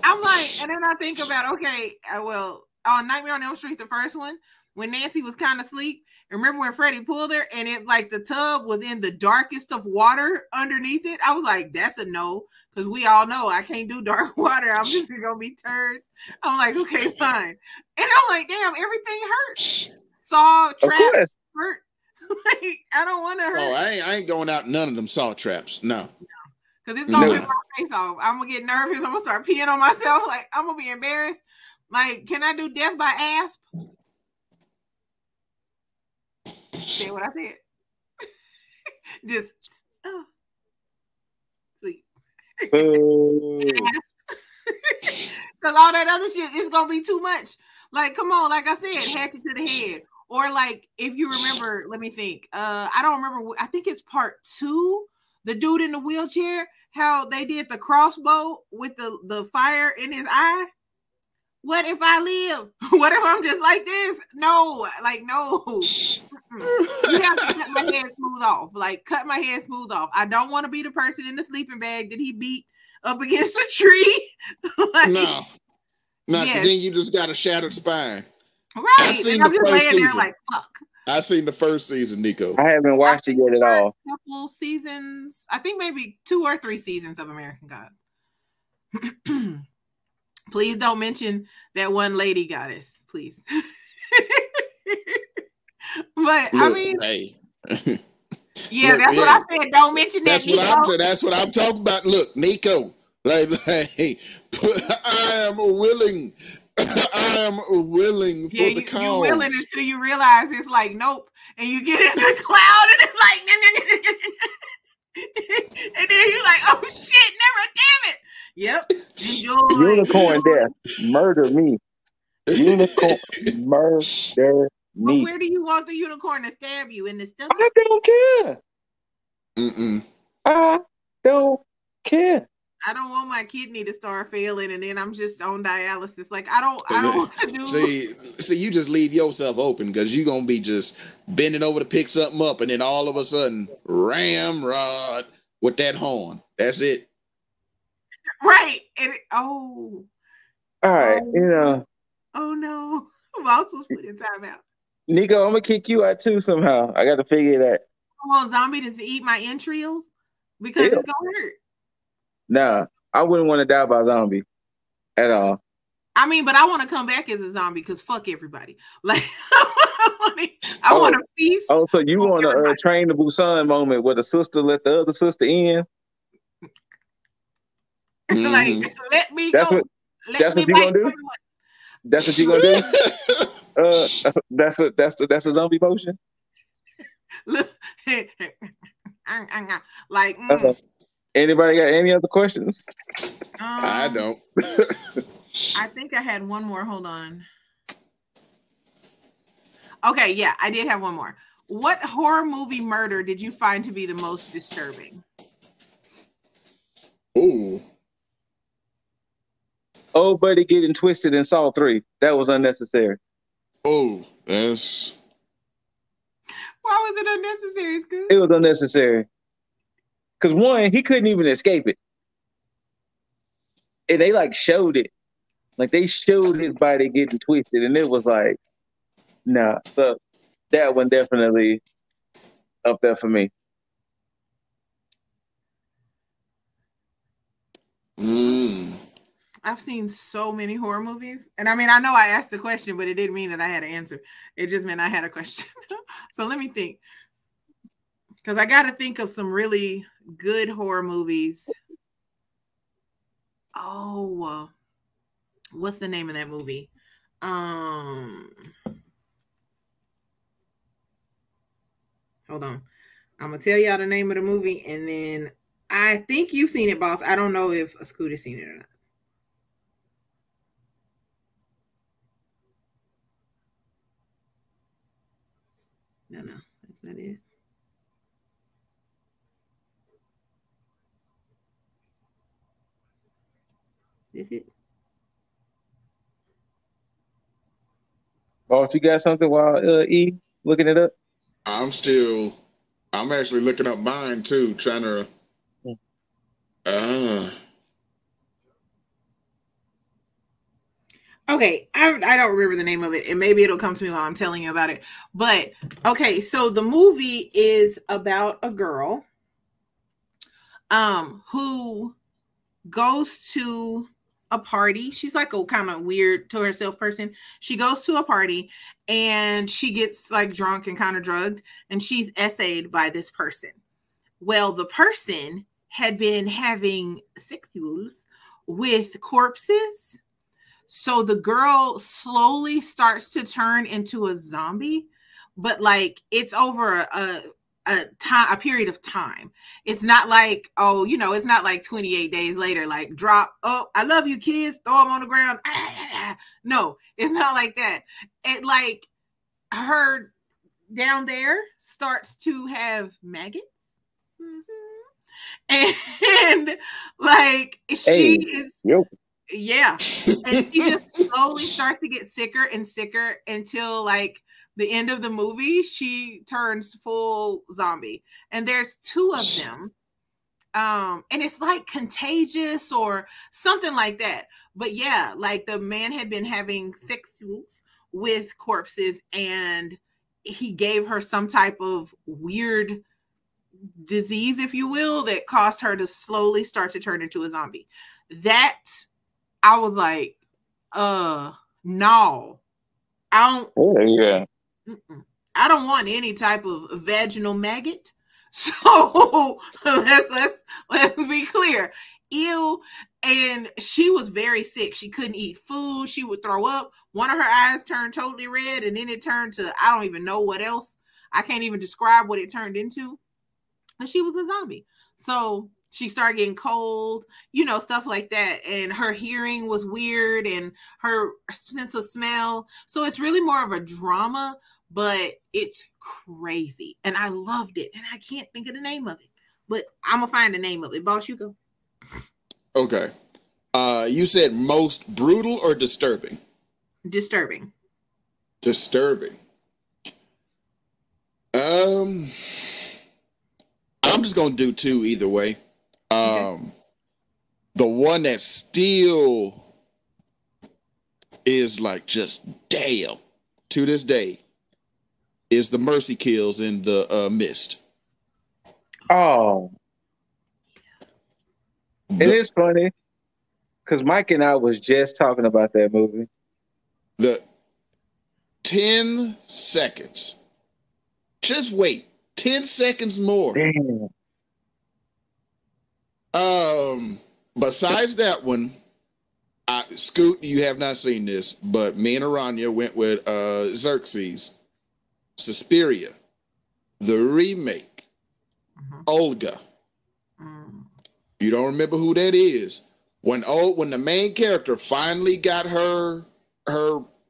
I'm like, and then I think about, okay, on Nightmare on Elm Street, the first one, when Nancy was kind of asleep remember when Freddie pulled her and it like the tub was in the darkest of water underneath it? I was like, that's a no, because we all know I can't do dark water. I'm just gonna be turds. I'm like, okay, fine. And I'm like, damn, everything hurts. Saw trap hurt. Like, I don't want to hurt. Oh, I ain't going out none of them saw traps. No. Because it's gonna rip my face off. I'm gonna get nervous. I'm gonna start peeing on myself. Like, I'm gonna be embarrassed. Like, can I do death by asp? Say what I said. Just sleep. Because all that other shit is gonna be too much. Like, come on, like I said, hatchet to the head. Or like, if you remember, let me think. I don't remember. I think it's part 2. The dude in the wheelchair, how they did the crossbow with the fire in his eye. What if I live? What if I'm just like this? No, like, no. You have to cut my head smooth off. Like, cut my head smooth off. I don't want to be the person in the sleeping bag that he beat up against a tree. Like, no. Yes. Then you just got a shattered spine. Right. And I'm just laying there like, fuck. I've seen the first season, Nico. I haven't watched it yet at all. A couple seasons. I think maybe 2 or 3 seasons of American Gods. Please don't mention that one lady goddess, please. But look, I mean, hey. Yeah, look, that's what I said. Don't mention that. That's what I'm talking about. Look, Nico, like hey, I am willing. I am willing for the cause. You're willing until you realize it's like nope, and you get in the cloud and it's like and then you're like, oh shit, never, damn it. Yep. Unicorn death. Murder me. Unicorn murder me. But where do you want the unicorn to stab you? In the stomach? I don't care. I don't care. I don't want my kidney to start failing and then I'm just on dialysis. Like, I don't want to do. See, you just leave yourself open because you're gonna be just bending over to pick something up, and then all of a sudden, ramrod with that horn. That's it. Right. And all right, Oh no. Mouse was put in timeout. Nico, I'm gonna kick you out too somehow. I gotta figure that. I want zombie to eat my entrails because it's gonna hurt. Nah, I wouldn't want to die by zombie at all. I mean, but I want to come back as a zombie because fuck everybody. Like, I want to feast. Oh, so you want a Train to Busan moment where the sister let the other sister in? Like, let me go. That's what you gonna do? That's what you gonna do? That's a zombie potion. Like, anybody got any other questions? I don't. I think I had one more. Hold on. Okay, yeah, I did have one more. What horror movie murder did you find to be the most disturbing? Ooh. Old buddy getting twisted in Saw 3. That was unnecessary. Oh, that's... Why was it unnecessary, Scoop? It was unnecessary. Because one, he couldn't even escape it. And they like showed it. Like they showed his body getting twisted. And it was like, nah. So that one definitely up there for me. I've seen so many horror movies. And I mean, I know I asked the question, but it didn't mean that I had an answer. It just meant I had a question. So let me think. Because I got to think of some really good horror movies. Oh, what's the name of that movie? Hold on. I'm going to tell y'all the name of the movie. And then I think you've seen it, boss. I don't know if Scooter's seen it or not. No, that's not it. Is it? Oh, if you got something while E looking it up? I'm actually looking up mine too, trying to Okay, I don't remember the name of it, and maybe it'll come to me while I'm telling you about it. But okay, so the movie is about a girl who goes to a party. She's like a kind of weird to herself person. She goes to a party and she gets like drunk and kind of drugged, and she's essayed by this person. Well, the person had been having sexuals with corpses. So the girl slowly starts to turn into a zombie, but like it's over a period of time. It's not like, oh, you know, it's not like 28 days later, like drop, oh, I love you kids, throw them on the ground. No, it's not like that. It like her down there starts to have maggots. And like she is, yeah, and she just slowly starts to get sicker and sicker until like the end of the movie she turns full zombie. And there's two of them, and it's like contagious or something like that. But yeah, like the man had been having sexuals with corpses, and he gave her some type of weird disease, if you will, that caused her to slowly start to turn into a zombie. That I was like, no, I don't. I don't want any type of vaginal maggot. So let's be clear. Ew. And she was very sick. She couldn't eat food. She would throw up. One of her eyes turned totally red, and then it turned to, I don't even know what else. I can't even describe what it turned into. And she was a zombie. So she started getting cold, you know, stuff like that. And her hearing was weird and her sense of smell. So it's really more of a drama, but it's crazy. And I loved it. And I can't think of the name of it, but I'm going to find the name of it. Boss, you go. Okay. You said most brutal or disturbing? Disturbing. Disturbing. I'm just gonna do two either way. The one that still is like just damn to this day is the mercy kills in the Mist. Oh, it is funny because Mike and I was just talking about that movie. The 10 seconds. Just wait 10 seconds more. Damn. Besides that one, Scoot, you have not seen this, but me and Aranya went with Xerxes, Suspiria, the remake, Olga. You don't remember who that is? When the main character finally got her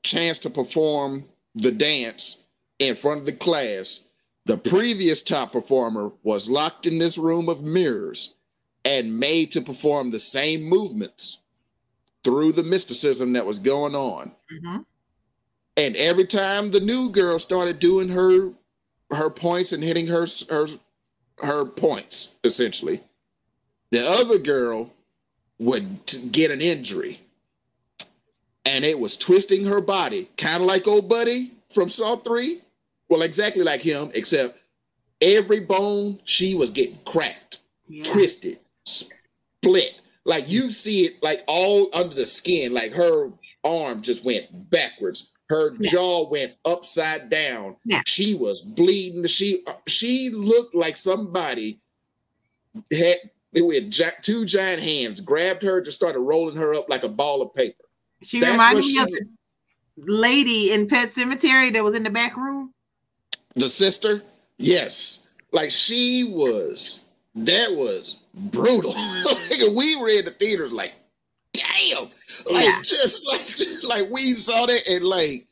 chance to perform the dance in front of the class, the previous top performer was locked in this room of mirrors and made to perform the same movements through the mysticism that was going on. And every time the new girl started doing her points and hitting her points, essentially, the other girl would get an injury. And it was twisting her body, kind of like old buddy from Saw 3. Well, exactly like him, except every bone, she was getting cracked, twisted, split. Like you see it like all under the skin, like her arm just went backwards. Her jaw went upside down. She was bleeding. She looked like somebody had two giant hands, grabbed her, just started rolling her up like a ball of paper. She reminded me of the lady in Pet Sematary that was in the back room. The sister? Yes. Like that was brutal. We were in the theaters like, damn. Like, just like we saw that and like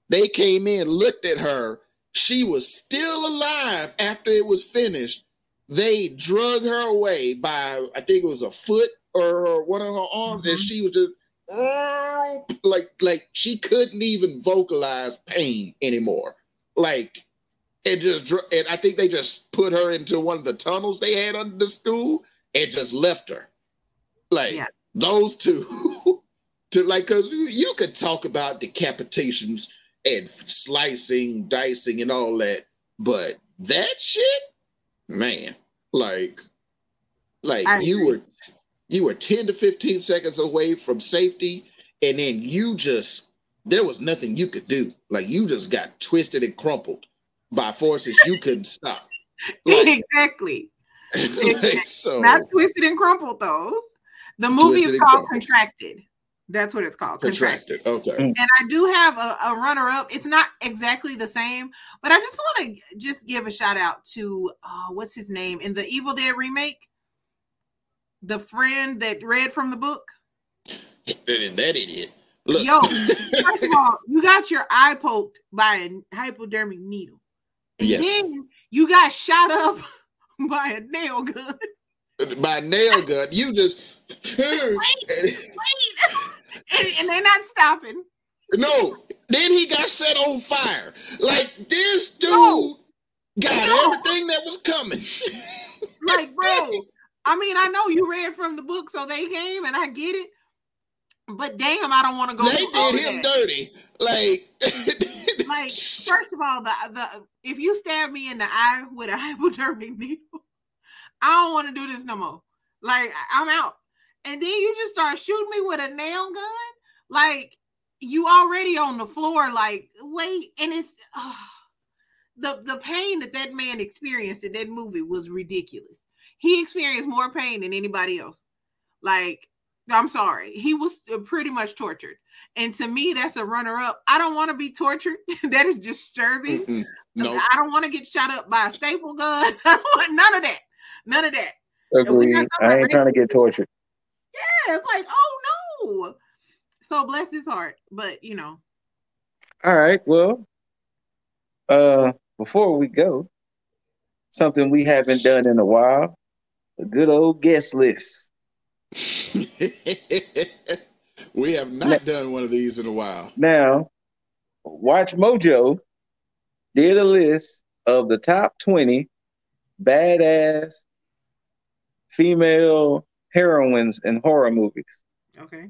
they came in, looked at her. She was still alive after it was finished. They drug her away by, I think it was a foot or one of her arms, and she was just like she couldn't even vocalize pain anymore. Like and I think they just put her into one of the tunnels they had under the school and just left her. Like those two to like, because you could talk about decapitations and slicing, dicing, and all that, but that shit, man, like you were 10 to 15 seconds away from safety, and then there was nothing you could do. Like, you just got twisted and crumpled by forces you couldn't stop. Like, exactly. like, so not twisted and crumpled though. The movie is called Contracted. That's what it's called. Contracted. Okay. And I do have a runner-up. It's not exactly the same, but I just want to just give a shout out to what's his name in the Evil Dead remake? The friend that read from the book. That idiot. Look. Yo, first of all, you got your eye poked by a hypodermic needle. And then you got shot up by a nail gun. By a nail gun. You just wait. And they're not stopping. No. Then he got set on fire. Like, this dude got everything that was coming. Like, bro, I mean, I know you read from the book, so they came, and I get it. But damn, I don't want to go. They did him dirty. Like, first of all, the if you stab me in the eye with a hypodermic needle, I don't want to do this no more. Like, I'm out. And then you just start shooting me with a nail gun. Like, you already on the floor. Like, wait, and it's the pain that man experienced in that movie was ridiculous. He experienced more pain than anybody else. Like, I'm sorry. He was pretty much tortured. And to me, that's a runner-up. I don't want to be tortured. That is disturbing. No. I don't want to get shot up by a staple gun. I don't want none of that. None of that. Agreed. I ain't trying to get tortured. Yeah, it's like, oh no. So bless his heart. But, you know. All right. Well, before we go, something we haven't done in a while, a good old guest list. We have not done one of these in a while. Now, Watch Mojo did a list of the top 20 badass female heroines in horror movies. Okay.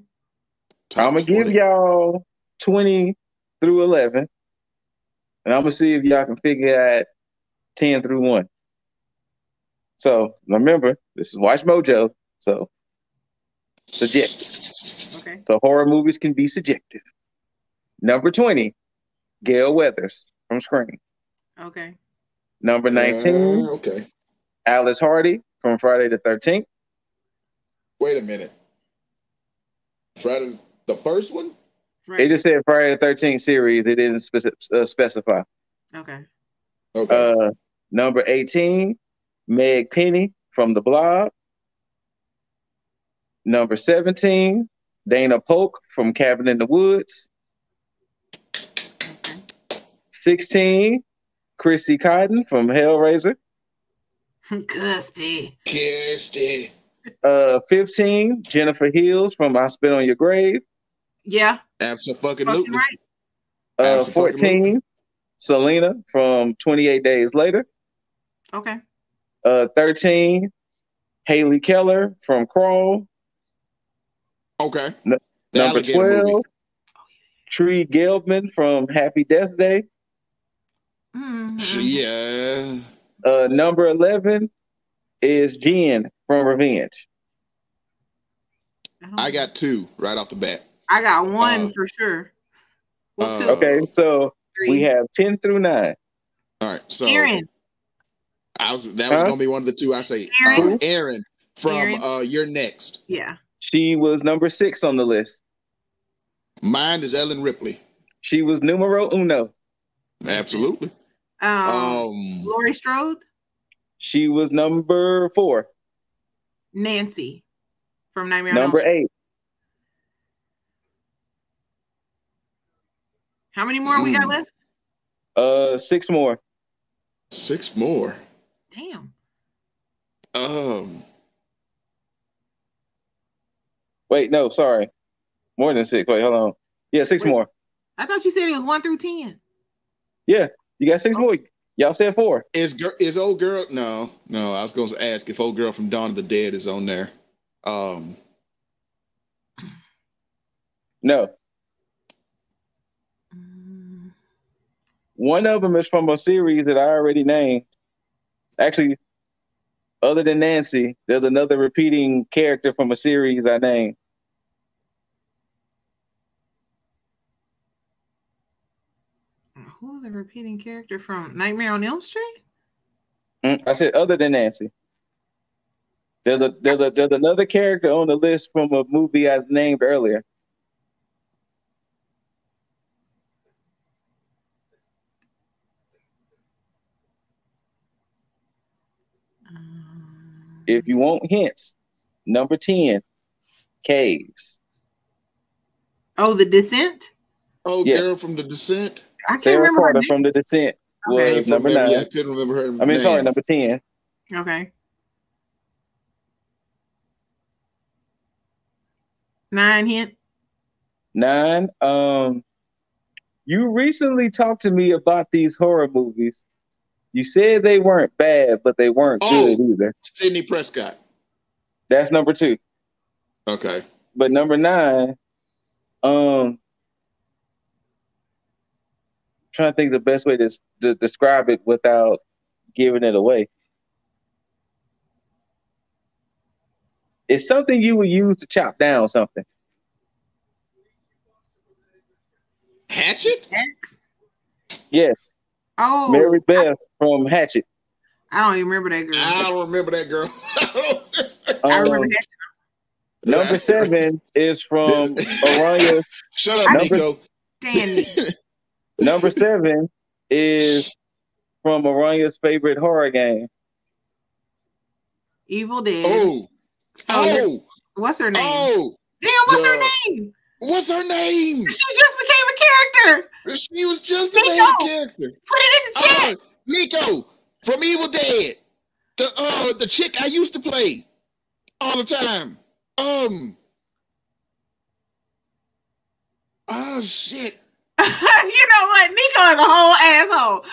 I'm going to give y'all 20 through 11, and I'm going to see if y'all can figure out 10 through 1. So, remember, this is Watch Mojo, so subjective. Okay. So horror movies can be subjective. Number 20, Gail Weathers from Scream. Okay. Number 19, okay. Alice Hardy from Friday the 13th. Wait a minute. Friday, the first one? Right. They just said Friday the 13th series. They didn't specify. Okay. Okay. Number 18, Meg Penny from The Blob. Number 17, Dana Polk from Cabin in the Woods. Okay. 16, Christy Cotton from Hellraiser. Kirsty. 15, Jennifer Hills from I Spit on Your Grave. Yeah. Absolutely. Right. 14, Selena from 28 Days Later. Okay. 13, Haley Keller from Crawl. Okay. Number 12, Tree Gelbman from Happy Death Day. Mm-hmm. Yeah. Number 11 is Jen from Revenge. I got 2 right off the bat. I got 1 for sure. Well, 2. Okay, so 3. we have 10 through 9. All right. So Aaron. that was going to be one of the 2 I say. Aaron from You're Next. Yeah. She was number 6 on the list. Mine is Ellen Ripley. She was numero uno. Absolutely. Laurie Strode. She was number 4. Nancy from Nightmare on Elm Number Street. 8. How many more we got left? 6 more. 6 more. Damn. Wait, no, sorry. More than 6. Wait, hold on. Yeah, 6 more. I thought you said it was 1 through 10. Yeah, you got 6 more. Y'all said 4. Is old girl? No. I was going to ask if old girl from Dawn of the Dead is on there. No. One of them is from a series that I already named. Actually, other than Nancy, there's another repeating character from a series I named. Who's a repeating character from Nightmare on Elm Street? I said other than Nancy. There's another character on the list from a movie I named earlier. If you want hints, number 10, Caves. Oh, The Descent? Oh, yes. Girl from The Descent? I can't Sarah remember Carter from The Descent was number 9. Yeah, I couldn't remember her name. Sorry, number 10. Okay. 9 hint. 9. You recently talked to me about these horror movies. You said they weren't bad, but they weren't good either. Sidney Prescott. That's number 2. Okay. But number 9, trying to think the best way to describe it without giving it away. It's something you would use to chop down something. Hatchet? X? Yes. Oh. Mary Beth from Hatchet. I don't even remember that girl. I don't remember that girl. I remember that. Number 7 is from Aranya's. Shut up, Nico. Number 7 is from Aranya's favorite horror game. Evil Dead. What's her name? Damn, what's her name? What's her name? She just became a character. She was just a main character. Put it in the chat. Nico from Evil Dead. The chick I used to play all the time. Oh shit. You know what? Nico is a whole asshole.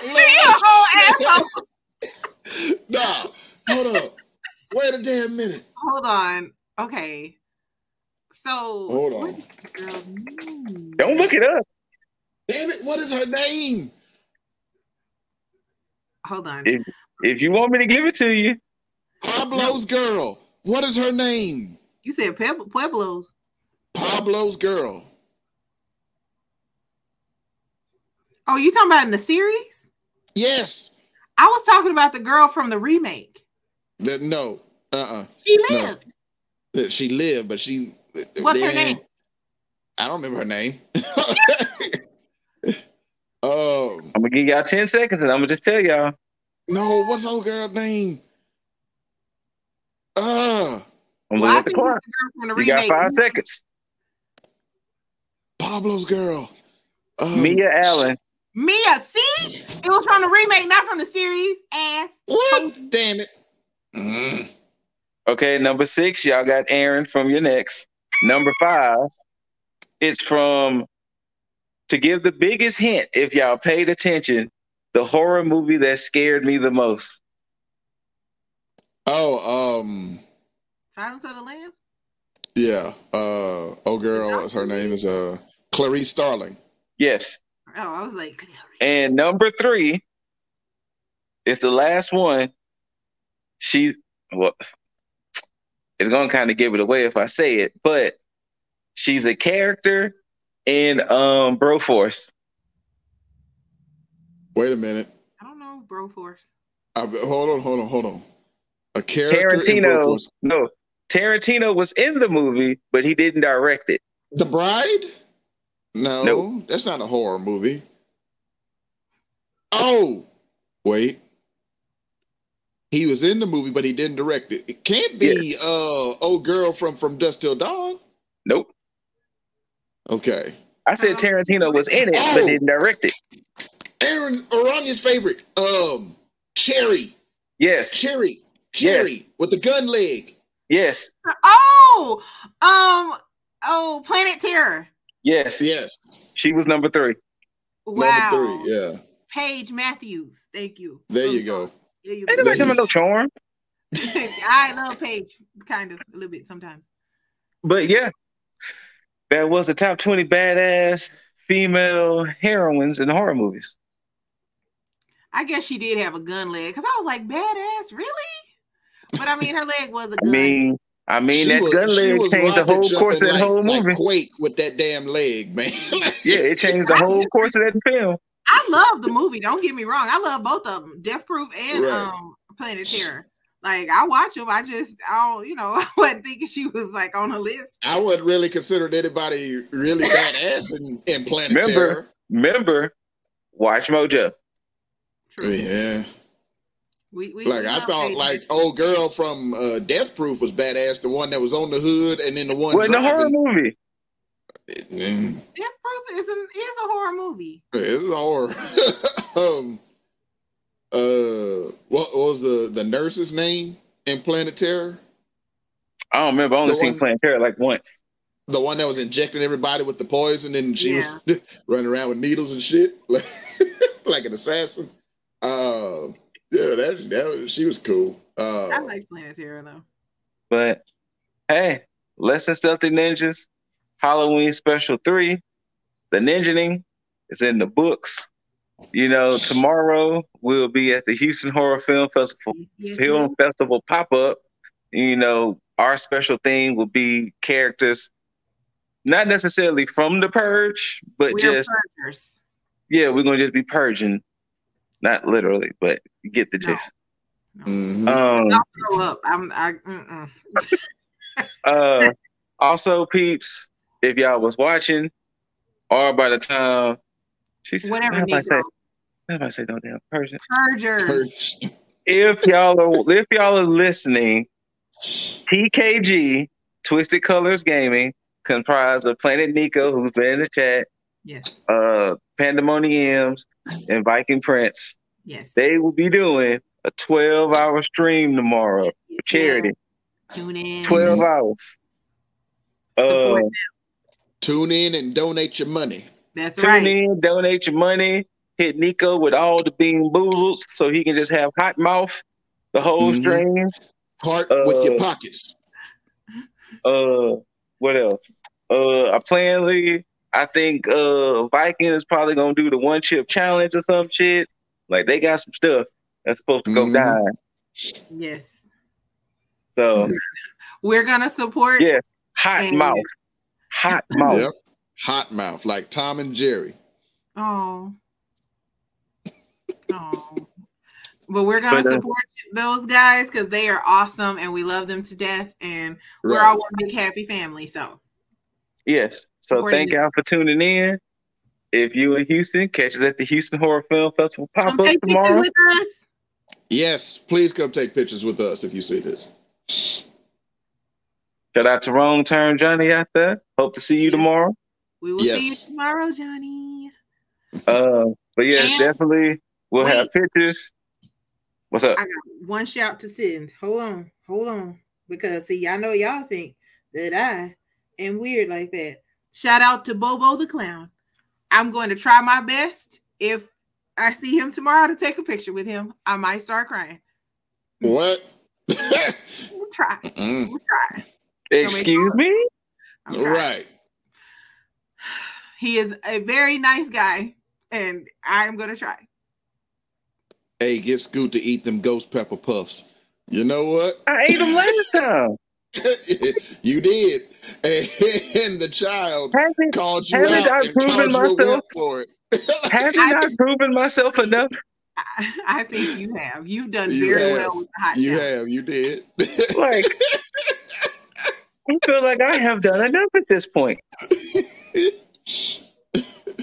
You're a whole asshole. Nah, hold up. Wait a damn minute. Hold on. Okay. So hold on. Don't look it up. Damn it, what is her name? Hold on. If you want me to give it to you. Pablo's girl. What is her name? You said Pueblo's. Pablo's girl. Oh, you talking about in the series? Yes. I was talking about the girl from the remake. No. She lived. No. She lived, but she... What's her name? I don't remember her name. I'm going to give y'all 10 seconds and I'm going to just tell y'all. No, what's old girl's name? I'm looking at the clock. You got 5 seconds. Pablo's girl. Mia Allen. Mia, see? It was from the remake, not from the series. Ass. What? Damn it. Okay, number 6, y'all got Aaron from your next. Number 5, it's from, to give the biggest hint, if y'all paid attention, the horror movie that scared me the most. Silence of the Lambs? Yeah. Girl, her name is Clarice Starling. Yes. Oh, I was like, Clarice. And number 3 is the last one. It's gonna kind of give it away if I say it, but she's a character in Broforce. Wait a minute. I don't know Broforce. Hold on. A character Tarantino. in Broforce. No, Tarantino was in the movie, but he didn't direct it. The Bride? No, nope. That's not a horror movie. Oh, wait. He was in the movie, but he didn't direct it. It can't be old girl from Dusk Till Dawn. Nope. Okay. I said Tarantino was in it, but didn't direct it. Aranya's favorite. Cherry. Yes. Cherry. Yes. With the gun leg. Yes. Planet Terror. Yes. She was number 3. Wow. Number 3, yeah. Paige Matthews. Thank you. There you go. Ain't nobody talking about no charm. I love Paige, kind of, a little bit sometimes. But yeah. that was the top 20 badass female heroines in horror movies. I guess she did have a gun leg because I was like, badass, really? But I mean, her leg was a I gun. mean that gun she leg was changed the rocket whole course of jumping that whole like movie. Quake with that damn leg, man. Yeah, it changed the whole course of that film. I love the movie. Don't get me wrong. I love both of them, Death Proof and Planet Terror. Like I watch them. I don't, I wasn't thinking she was like on the list. I wouldn't really consider anybody really badass in Planet Terror. Remember, Watch Mojo. True. Yeah. We I thought like old girl from Death Proof was badass, the one that was on the hood, and then the one in the horror movie. Death Proof is a horror movie. It's a horror. What was the nurse's name in Planet Terror? I don't remember. I only seen Planet Terror like once. The one that was injecting everybody with the poison, and she was running around with needles and shit, like an assassin. Yeah, she was cool. I like Planet Terror though. But hey, Less Than Stealthy Ninjas, Halloween Special 3, the Ninjaning is in the books. Tomorrow we'll be at the Houston Horror Film Festival pop-up. Our special thing will be characters, not necessarily from The Purge, but just purgers. Yeah, we're gonna just be purging. Not literally, but you get the gist. I'll throw up. Also, peeps, if y'all was watching, or by the time she said, whatever, I say no damn Persian. Purgers. If y'all are listening, TKG, Twisted Colors Gaming, comprised of Planet Nico, who's been in the chat. Yes. Pandemoniums and Viking Prince. Yes. They will be doing a 12-hour stream tomorrow for charity. Tune in. 12 hours. Support them. Tune in and donate your money. That's right. Tune in, donate your money. Hit Nico with all the bean boozles so he can just have hot mouth the whole stream. Part with your pockets. What else? Apparently, I think Viking is probably gonna do the 1-chip challenge or some shit. Like they got some stuff that's supposed to go down. Yes. So we're gonna support. Yes, hot mouth. Yep. Hot mouth, like Tom and Jerry. Oh. But we're gonna support those guys because they are awesome and we love them to death, and we're all one big happy family. So yes. So thank y'all for tuning in. If you in Houston, catch us at the Houston Horror Film Festival pop-up tomorrow. With us. Yes, please come take pictures with us if you see this. Shout out to Wrong Turn Johnny out there. Hope to see you tomorrow. We will see you tomorrow, Johnny. But yes, definitely we'll have pictures. What's up? I got one shout to send. Hold on. Because see, I know y'all think that I am weird like that. Shout out to Bobo the Clown. I'm going to try my best. If I see him tomorrow to take a picture with him, I might start crying. What? We'll try. We'll try. Excuse me? Right. He is a very nice guy, and I'm going to try. Hey, get Scoot to eat them ghost pepper puffs. You know what? I ate them last time. You did. And the child called you out and called you a for it. Haven't I proven myself enough? I think you have. You've done very well with the hot You have. You did. Like, I feel like I have done enough at this point.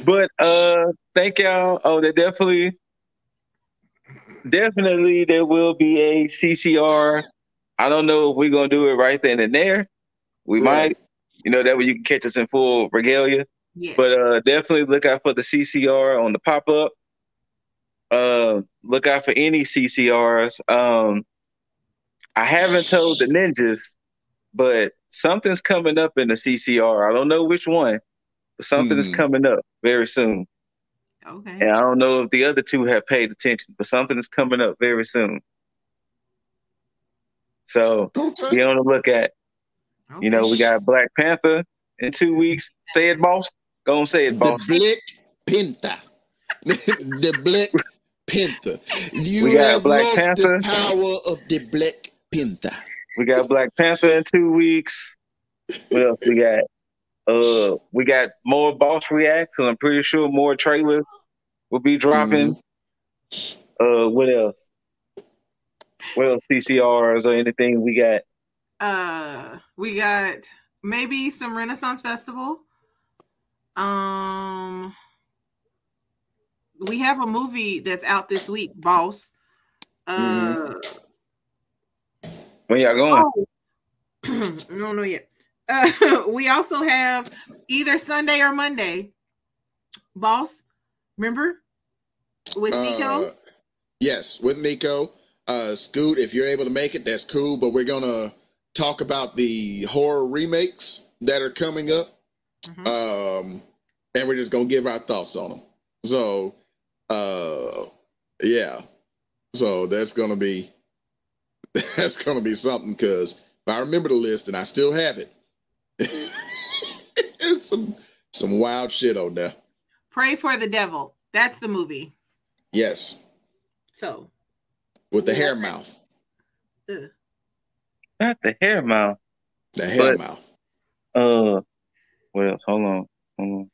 But thank y'all. Oh, there definitely there will be a CCR. I don't know if we're gonna do it right then and there. We might, that way you can catch us in full regalia. Yes. But definitely look out for the CCR on the pop-up. Look out for any CCRs. I haven't told the ninjas, but something's coming up in the CCR. I don't know which one, but something is coming up very soon. Okay. And I don't know if the other two have paid attention, but something is coming up very soon. So be on the lookout. Okay. We got Black Panther in 2 weeks. Say it, boss. Go and say it, boss. The Black Panther. The Black Panther. We You got have Black lost Panther. the power of the Black Panther. We got Black Panther in 2 weeks. What else we got? We got more Boss React, because I'm pretty sure more trailers will be dropping. What else? What else? CCRs or anything we got? We got maybe some Renaissance Festival. We have a movie that's out this week, Boss. When y'all going? I don't know yet. We also have either Sunday or Monday, Boss. Remember? With Nico? Yes, with Nico. Scoot, if you're able to make it, that's cool. But we're gonna talk about the horror remakes that are coming up. And we're just gonna give our thoughts on them. So yeah. So that's gonna be something, because if I remember the list, and I still have it, it's some wild shit on there. Pray for the Devil. That's the movie. Yes. So with the hair mouth. Not the hair mouth. The hair mouth. What else? Hold on.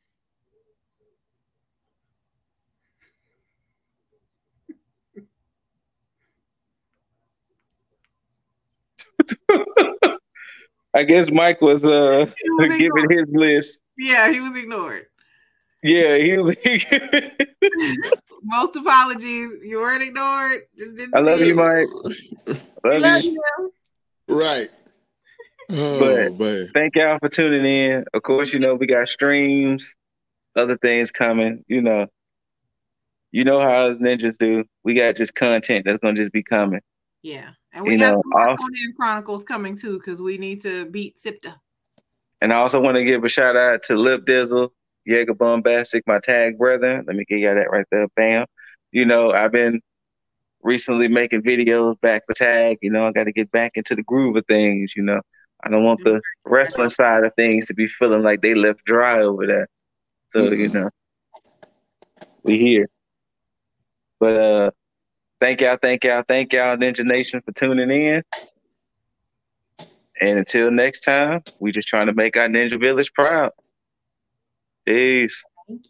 I guess Mike was giving his list. Yeah, he was ignored. Yeah, he was. Most apologies. You weren't ignored. Just didn't I love see you, it. Mike. Love you. Right. But man. Thank y'all for tuning in. Of course, we got streams, other things coming. You know how us ninjas do. We got just content that's gonna just be coming. Yeah, and we got some more Conan Chronicles coming too, because we need to beat Sipta. And I also want to give a shout out to Lip Dizzle, Jaeger Bombastic, my tag brother. Let me give y'all that right there. Bam. I've been recently making videos back for tag. I got to get back into the groove of things. I don't want the wrestling side of things to be feeling like they left dry over there. So, we here. But thank y'all, Ninja Nation, for tuning in. And until next time, we just trying to make our Ninja Village proud. Peace.